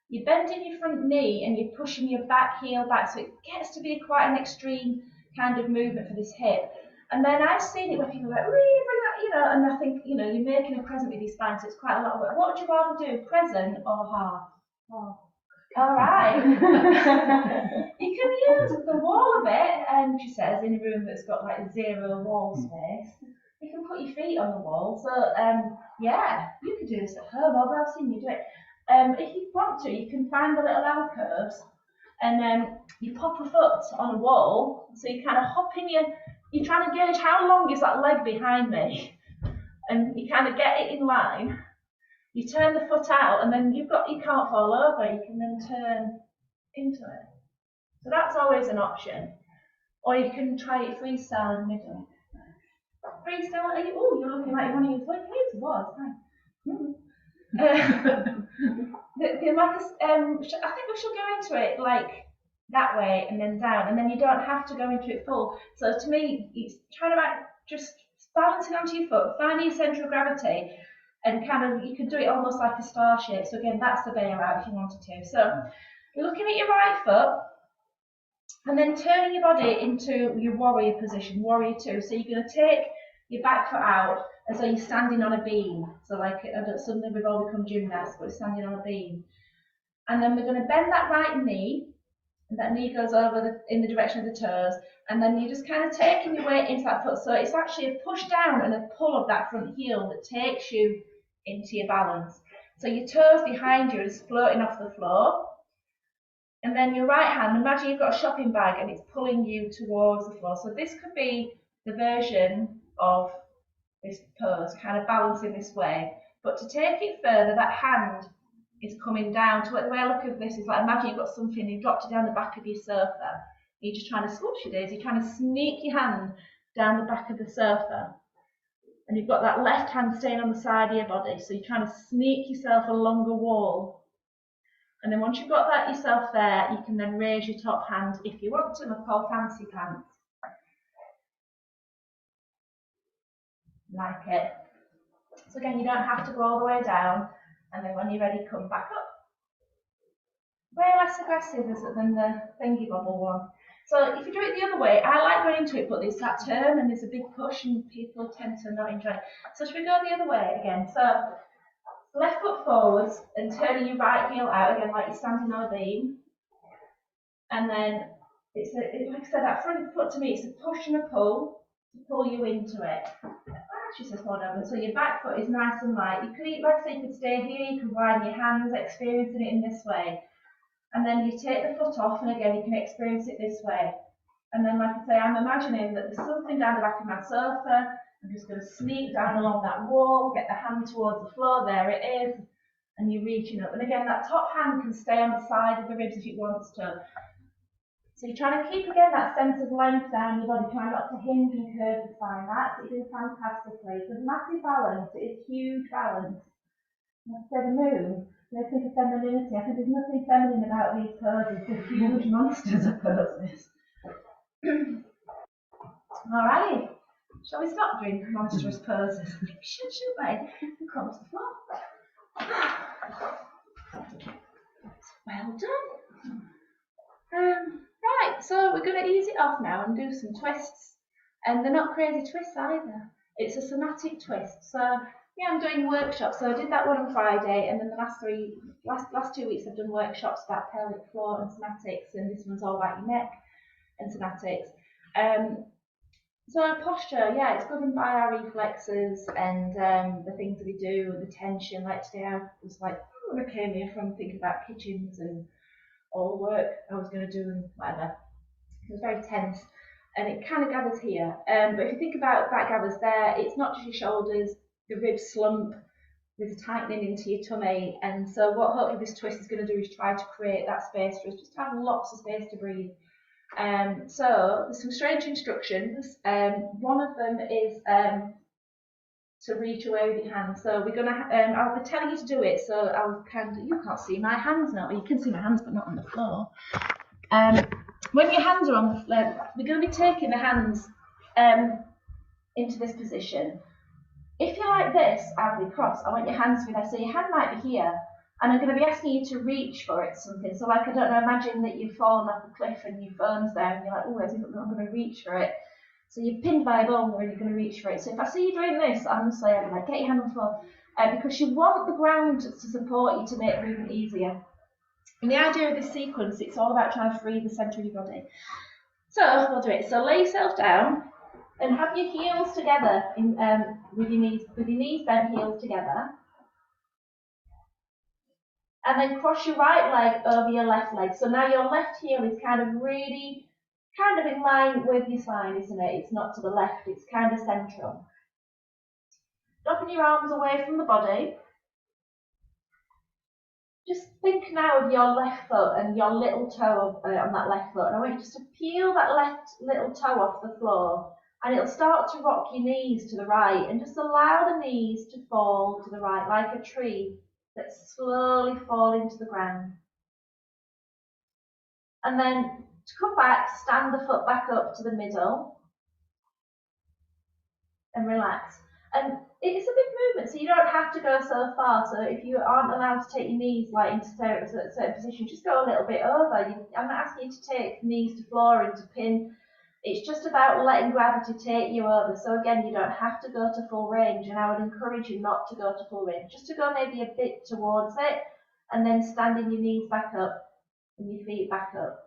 You're bending your front knee and you're pushing your back heel back, so it gets to be quite an extreme kind of movement for this hip. And then I've seen it where people are like, really bring that, and I think, you're making a crescent with your spine, so it's quite a lot of work. What would you rather do, crescent or half? Oh. All right. You can use the wall a bit, she says, in a room that's got like 0 wall space. You can put your feet on the wall. So, yeah, you could do this at home, although I've seen you do it. If you want to, you can find the little alcoves and then you pop a foot on a wall. So you kind of hop in you're trying to gauge how long is that leg behind me. And you kind of get it in line. You turn the foot out and then you can't fall over, you can then turn into it. So that's always an option. Or you can try it freestyle in the middle. Freestyle, you're looking like you want to use the words, I think we should go into it like that way and then down, and then you don't have to go into it full. So to me, it's trying to just balancing onto your foot, finding your centre of gravity, and kind of you can do it almost like a star shape. So again, that's the bailout if you wanted to. So you're looking at your right foot, and then turning your body into your warrior position, warrior 2. So you're going to take your back foot out as though you're standing on a beam. So like suddenly we've all become gymnasts, but we're standing on a beam. And then we're going to bend that right knee, and that knee goes over in the direction of the toes, and then you're just kind of taking your weight into that foot. So it's actually a push down and a pull of that front heel that takes you into your balance. So your toes behind you is floating off the floor. And then your right hand, imagine you've got a shopping bag and it's pulling you towards the floor. So this could be the version of this pose, kind of balancing this way. But to take it further, that hand is coming down. To the way I look at this is like, imagine you've got something, you've dropped it down the back of your sofa. You're just trying to squash your daisy, you're trying to sneak your hand down the back of the sofa. And you've got that left hand staying on the side of your body. So you're trying to sneak yourself along a wall. And then once you've got that yourself there, you can then raise your top hand if you want to. They're called fancy pants. Like it. So again, you don't have to go all the way down. And then when you're ready, come back up. Way less aggressive than the thingy bubble one. So if you do it the other way, I like going into it, but there's that turn and there's a big push and people tend to not enjoy it. So should we go the other way again? So left foot forwards and turning your right heel out again like you're standing on a beam. And then like I said, that front foot to me, it's a push and a pull to pull you into it. She says, hold on. So your back foot is nice and light. You could, like I say, you could stay here, you can widen your hands, experiencing it in this way. And then you take the foot off, and again, you can experience it this way. And then, like I say, I'm imagining that there's something down the back of my sofa. I'm just going to sneak down along that wall, get the hand towards the floor, there it is, and you're reaching up. And again, that top hand can stay on the side of the ribs if it wants to. So you're trying to keep, again, that sense of length down your body, trying not to hinge and curve the spine. That's what you're doing fantastically. It's a massive balance. It is huge balance. Like I said, the moon, when I think of femininity, I think there's nothing feminine about these poses. They're huge monsters of poses. All right. Shall we stop doing monstrous poses? Shouldn't we? And come to the floor. Well done. Right, so we're going to ease it off now and do some twists. And they're not crazy twists either. It's a somatic twist. So yeah, I'm doing workshops. So I did that one on Friday, and then the last 2 weeks I've done workshops about pelvic floor and somatics, and this one's all about your neck and somatics. So posture, yeah, it's governed by our reflexes and the things that we do and the tension. Like today, I was like, when I came here from thinking about kitchens and all the work I was going to do and whatever. It was very tense. and it kind of gathers here. But if you think about that gathers there, it's not just your shoulders, the ribs slump, there's a tightening into your tummy, and so what hopefully this twist is going to do is try to create that space for us, just to have lots of space to breathe. So there's some strange instructions. One of them is to reach away with your hands. So we're gonna, I'll be telling you to do it. So you can't see my hands now. You can see my hands, but not on the floor. When your hands are on the floor, we're going to be taking the hands into this position. If you're like this, I'll be cross. I want your hands to be there. So your hand might be here, and I'm going to be asking you to reach for it, something. So like, I don't know, imagine that you've fallen off a cliff and your phone's there, and you're like, oh, I'm going to reach for it. So you're pinned by a boulder and you're going to reach for it. So if I see you doing this, I'm going to say, like, get your hand on the floor, because you want the ground to support you to make movement easier. And the idea of this sequence, it's all about trying to free the centre of your body. So we'll do it. So lay yourself down and have your heels together with your knees bent, heels together. And then cross your right leg over your left leg. So now your left heel is kind of really in line with your spine, isn't it? It's not to the left, it's kind of central. Dropping your arms away from the body. Just think now of your left foot and your little toe on that left foot. And I want you just to peel that left little toe off the floor. And it'll start to rock your knees to the right. And just allow the knees to fall to the right, like a tree that's slowly falling to the ground. And then to come back, stand the foot back up to the middle. And relax. And it's a big movement, so you don't have to go so far. So if you aren't allowed to take your knees like into certain positions, just go a little bit over. I'm not asking you to take knees to floor and to pin. It's just about letting gravity take you over. So again, you don't have to go to full range, and I would encourage you not to go to full range, just to go maybe a bit towards it, and then standing your knees back up and your feet back up.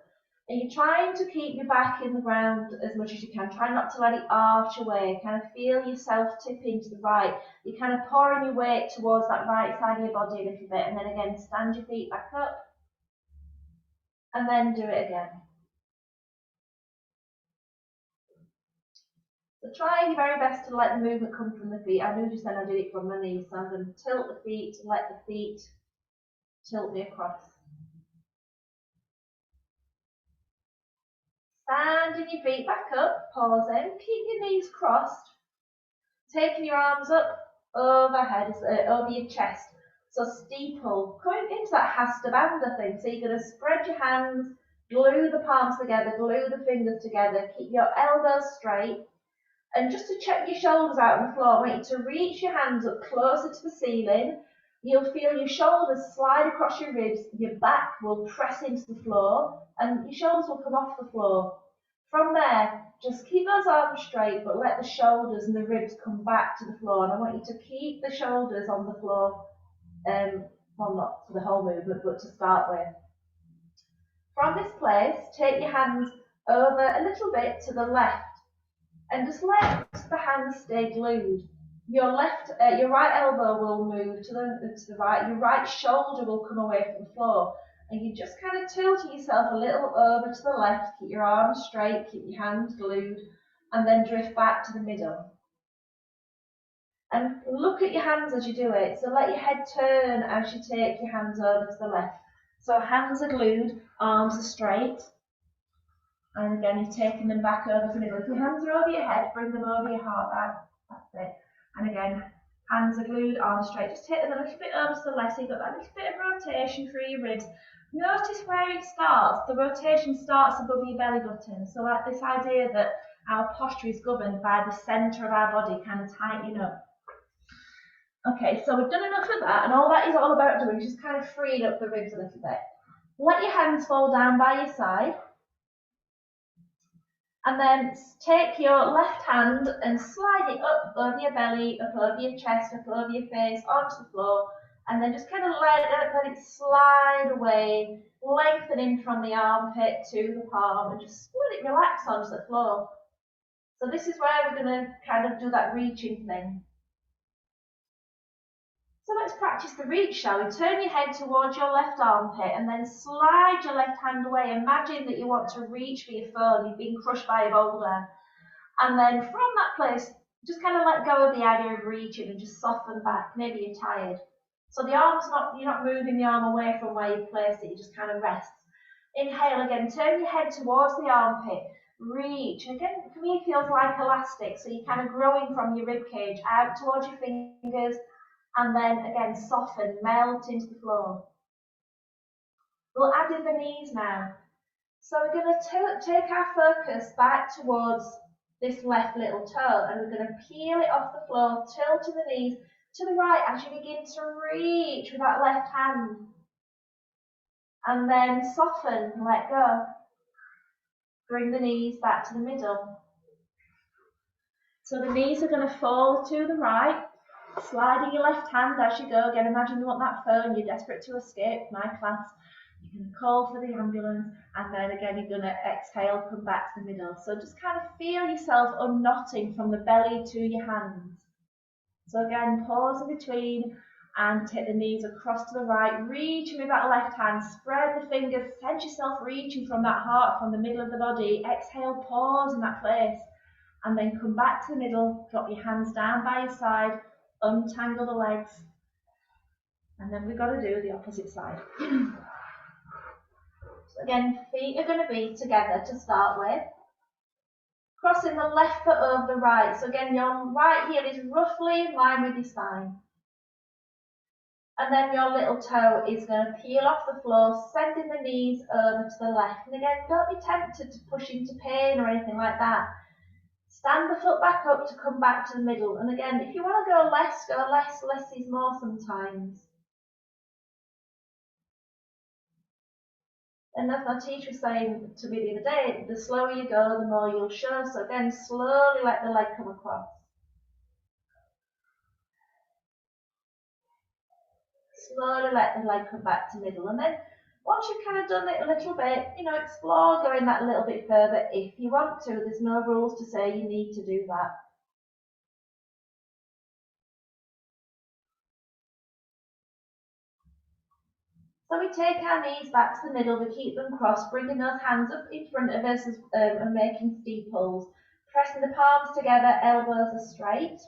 And you're trying to keep your back in the ground as much as you can. Try not to let it arch away. Kind of feel yourself tipping to the right. You're kind of pouring your weight towards that right side of your body a little bit. And then again, stand your feet back up. And then do it again. So try your very best to let the movement come from the feet. I knew just then I did it from my knees. So I'm going to tilt the feet, let the feet tilt me across. Standing your feet back up, pausing, keep your knees crossed, taking your arms up overhead, over your chest. So steeple, going into that Hasta Bandha thing. So you're going to spread your hands, glue the palms together, glue the fingers together, keep your elbows straight. And just to check your shoulders out on the floor, I want you to reach your hands up closer to the ceiling. You'll feel your shoulders slide across your ribs, your back will press into the floor, and your shoulders will come off the floor. From there, just keep those arms straight, but let the shoulders and the ribs come back to the floor. And I want you to keep the shoulders on the floor, well, not for the whole movement, but to start with. From this place, take your hands over a little bit to the left, and just let the hands stay glued. Your right elbow will move to the right. Your right shoulder will come away from the floor, and you just kind of tilting yourself a little over to the left. Keep your arms straight, keep your hands glued, and then drift back to the middle. And look at your hands as you do it. So let your head turn as you take your hands over to the left. So hands are glued, arms are straight. And again, you're taking them back over to the middle. If your hands are over your head, bring them over your heart. That's it. And again, hands are glued, arms straight. Just take them a little bit over to the left, so you've got that little bit of rotation through your ribs. Notice where it starts. The rotation starts above your belly button. So like this idea that our posture is governed by the centre of our body, kind of tightening up. Okay, so we've done enough of that, and all that is all about doing is just kind of freeing up the ribs a little bit. Let your hands fall down by your side. And then take your left hand and slide it up over your belly, up over your chest, up over your face, onto the floor. And then just kind of let it slide away, lengthening from the armpit to the palm, and just let it relax onto the floor. So this is where we're going to kind of do that reaching thing. So So let's practice the reach, shall we? Turn your head towards your left armpit and then slide your left hand away. Imagine that you want to reach for your phone, you've been crushed by a boulder. And then from that place, just kind of let go of the idea of reaching and just soften back. Maybe you're tired. So the arm's not, you're not moving the arm away from where you placed it, you just kind of rest. Inhale again, turn your head towards the armpit, reach. Again, for me, it feels like elastic, so you're kind of growing from your rib cage out towards your fingers, and then again, soften, melt into the floor. We'll add in the knees now. So we're going to take our focus back towards this left little toe, and we're going to peel it off the floor, tilting the knees to the right as you begin to reach with that left hand. And then soften, let go. Bring the knees back to the middle. So the knees are going to fall to the right, sliding your left hand as you go. Again, imagine you want that phone, you're desperate to escape my class. You're going to call for the ambulance, and then again you're going to exhale, come back to the middle. So just kind of feel yourself unknotting from the belly to your hands. So again, pause in between and take the knees across to the right, reaching with that left hand, spread the fingers, sense yourself reaching from that heart, from the middle of the body. Exhale, pause in that place, and then come back to the middle, drop your hands down by your side, untangle the legs, and then we've got to do the opposite side. So again, feet are going to be together to start with. Crossing the left foot over the right. So again, your right heel is roughly in line with your spine. And then your little toe is going to peel off the floor, sending the knees over to the left. And again, don't be tempted to push into pain or anything like that. Stand the foot back up to come back to the middle. And again, if you want to go less, go less. Less is more sometimes. And as my teacher was saying to me the other day, the slower you go, the more you'll show. So again, slowly let the leg come across. Slowly let the leg come back to middle. And then once you've kind of done it a little bit, explore going that little bit further if you want to. There's no rules to say you need to do that. So we take our knees back to the middle, we keep them crossed, bringing those hands up in front of us and making steeples. Pressing the palms together, elbows are straight.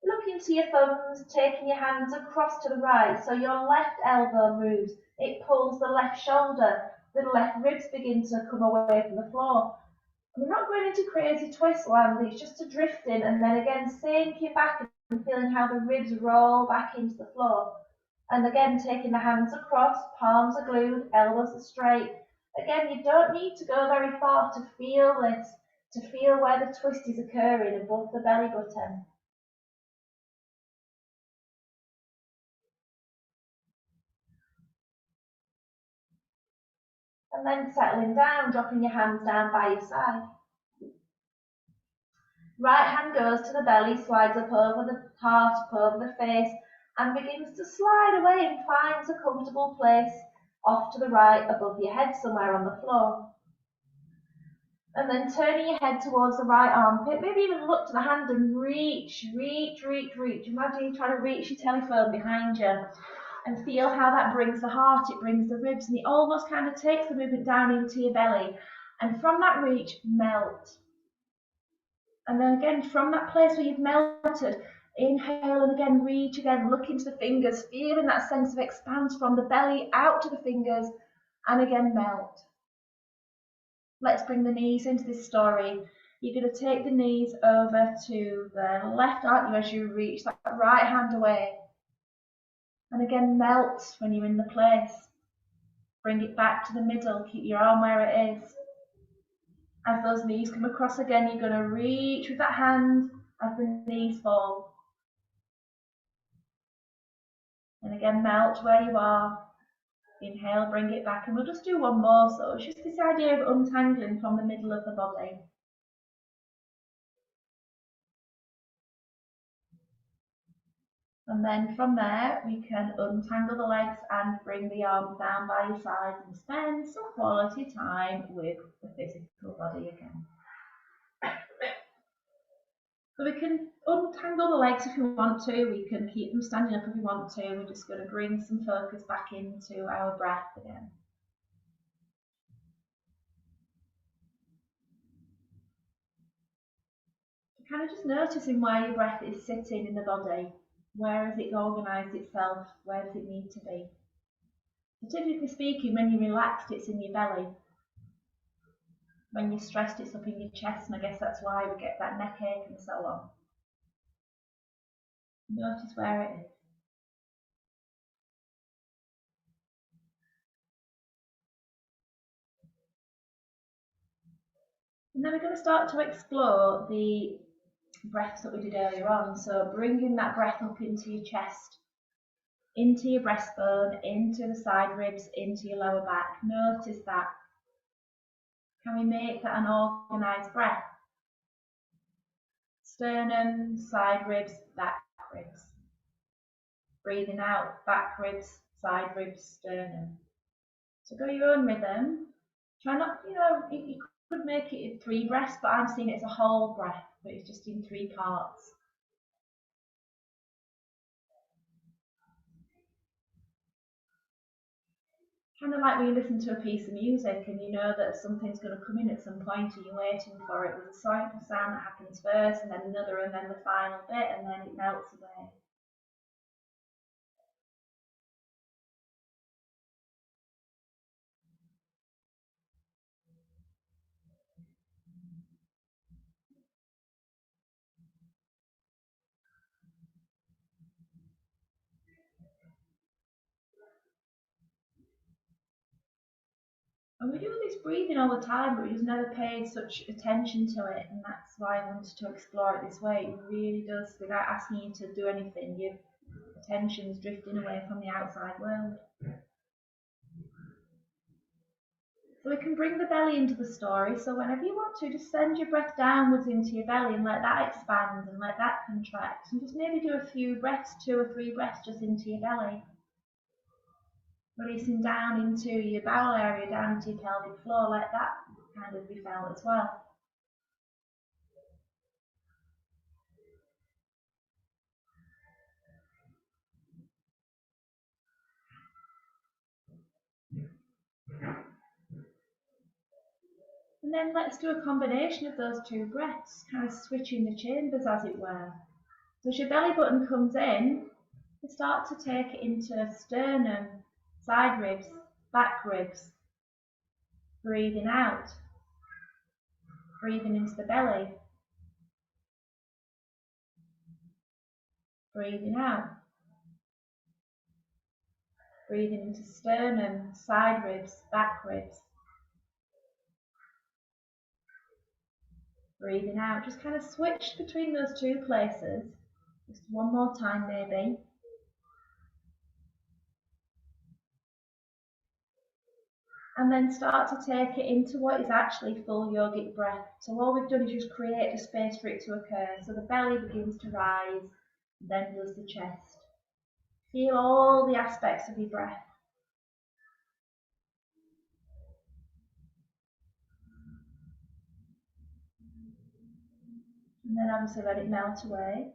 Look into your thumbs, taking your hands across to the right, so your left elbow moves. It pulls the left shoulder, the left ribs begin to come away from the floor. We're not going into crazy twist land, it's just a drifting, and then again sinking back and feeling how the ribs roll back into the floor. And again, taking the hands across, palms are glued, elbows are straight. Again, you don't need to go very far to feel this, to feel where the twist is occurring above the belly button. And then settling down, dropping your hands down by your side. Right hand goes to the belly, slides up over the heart, up over the face, and begins to slide away and finds a comfortable place off to the right above your head somewhere on the floor. And then turning your head towards the right armpit, maybe even look to the hand and reach, reach, reach, reach. Imagine you trying to reach your telephone behind you and feel how that brings the heart, it brings the ribs, and it almost kind of takes the movement down into your belly. And from that reach, melt. And then again, from that place where you've melted, inhale and again, reach again, look into the fingers, feeling that sense of expanse from the belly out to the fingers, and again, melt. Let's bring the knees into this story. You're going to take the knees over to the left, aren't you, as you reach that right hand away. And again, melt when you're in the place. Bring it back to the middle, keep your arm where it is. As those knees come across again, you're going to reach with that hand as the knees fall. And again, melt where you are. Inhale, bring it back, and we'll just do one more. So it's just this idea of untangling from the middle of the body. And then from there, we can untangle the legs and bring the arms down by your sides and spend some quality time with the physical body again. So we can untangle the legs if we want to, we can keep them standing up if we want to. We're just going to bring some focus back into our breath again. Kind of just noticing where your breath is sitting in the body. Where has it organised itself? Where does it need to be? So typically speaking, when you're relaxed, it's in your belly. When you're stressed, it's up in your chest, and I guess that's why we get that neck ache and so on. Notice where it is. And then we're going to start to explore the breaths that we did earlier on. So bringing that breath up into your chest, into your breastbone, into the side ribs, into your lower back. Notice that. Can we make that an organised breath? Sternum, side ribs, back ribs. Breathing out, back ribs, side ribs, sternum. So go your own rhythm. Try not, you could make it in 3 breaths, but I'm seeing it as a whole breath, but it's just in 3 parts. Kind of like when you listen to a piece of music and you know that something's going to come in at some point and you're waiting for it. There's a simple sound that happens first and then another and then the final bit and then it melts away. And we do this breathing all the time, but we just never paid such attention to it, and that's why I wanted to explore it this way. It really does, without asking you to do anything, your attention's drifting away from the outside world. So we can bring the belly into the story, so whenever you want to, just send your breath downwards into your belly and let that expand and let that contract. And just maybe do a few breaths, 2 or 3 breaths just into your belly. Releasing down into your bowel area, down into your pelvic floor, let that kind of be felt as well. And then let's do a combination of those 2 breaths, kind of switching the chambers as it were. So as your belly button comes in, you start to take it into sternum, side ribs, back ribs. Breathing out, breathing into the belly, breathing out, breathing into sternum, side ribs, back ribs. Breathing out, just kind of switch between those 2 places, just one more time maybe. And then start to take it into what is actually full yogic breath. So all we've done is just create a space for it to occur. So the belly begins to rise, then does the chest. Feel all the aspects of your breath. And then obviously let it melt away.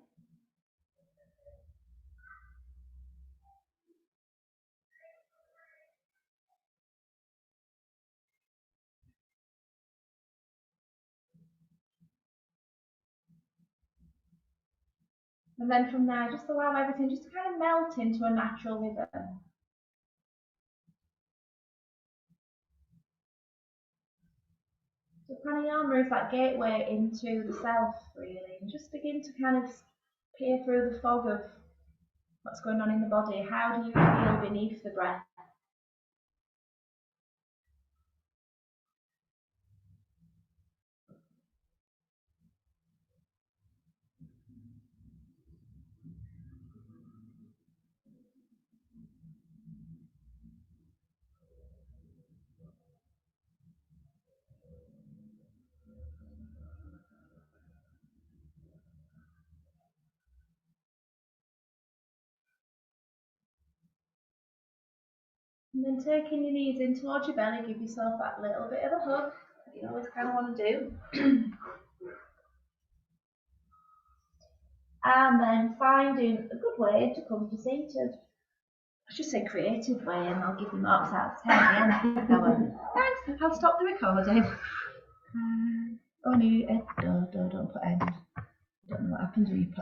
And then from there, just allow everything just to kind of melt into a natural rhythm. So pranayama is that gateway into the self, really, and just begin to kind of peer through the fog of what's going on in the body. How do you feel beneath the breath? And then taking your knees in towards your belly, give yourself that little bit of a hug that you always kind of want to do. and then finding a good way to come to seated. I should say creative way, and I'll give you marks out of 10 at the end. Thanks. I'll stop the recording. Only don't put end. I don't know what happens when you put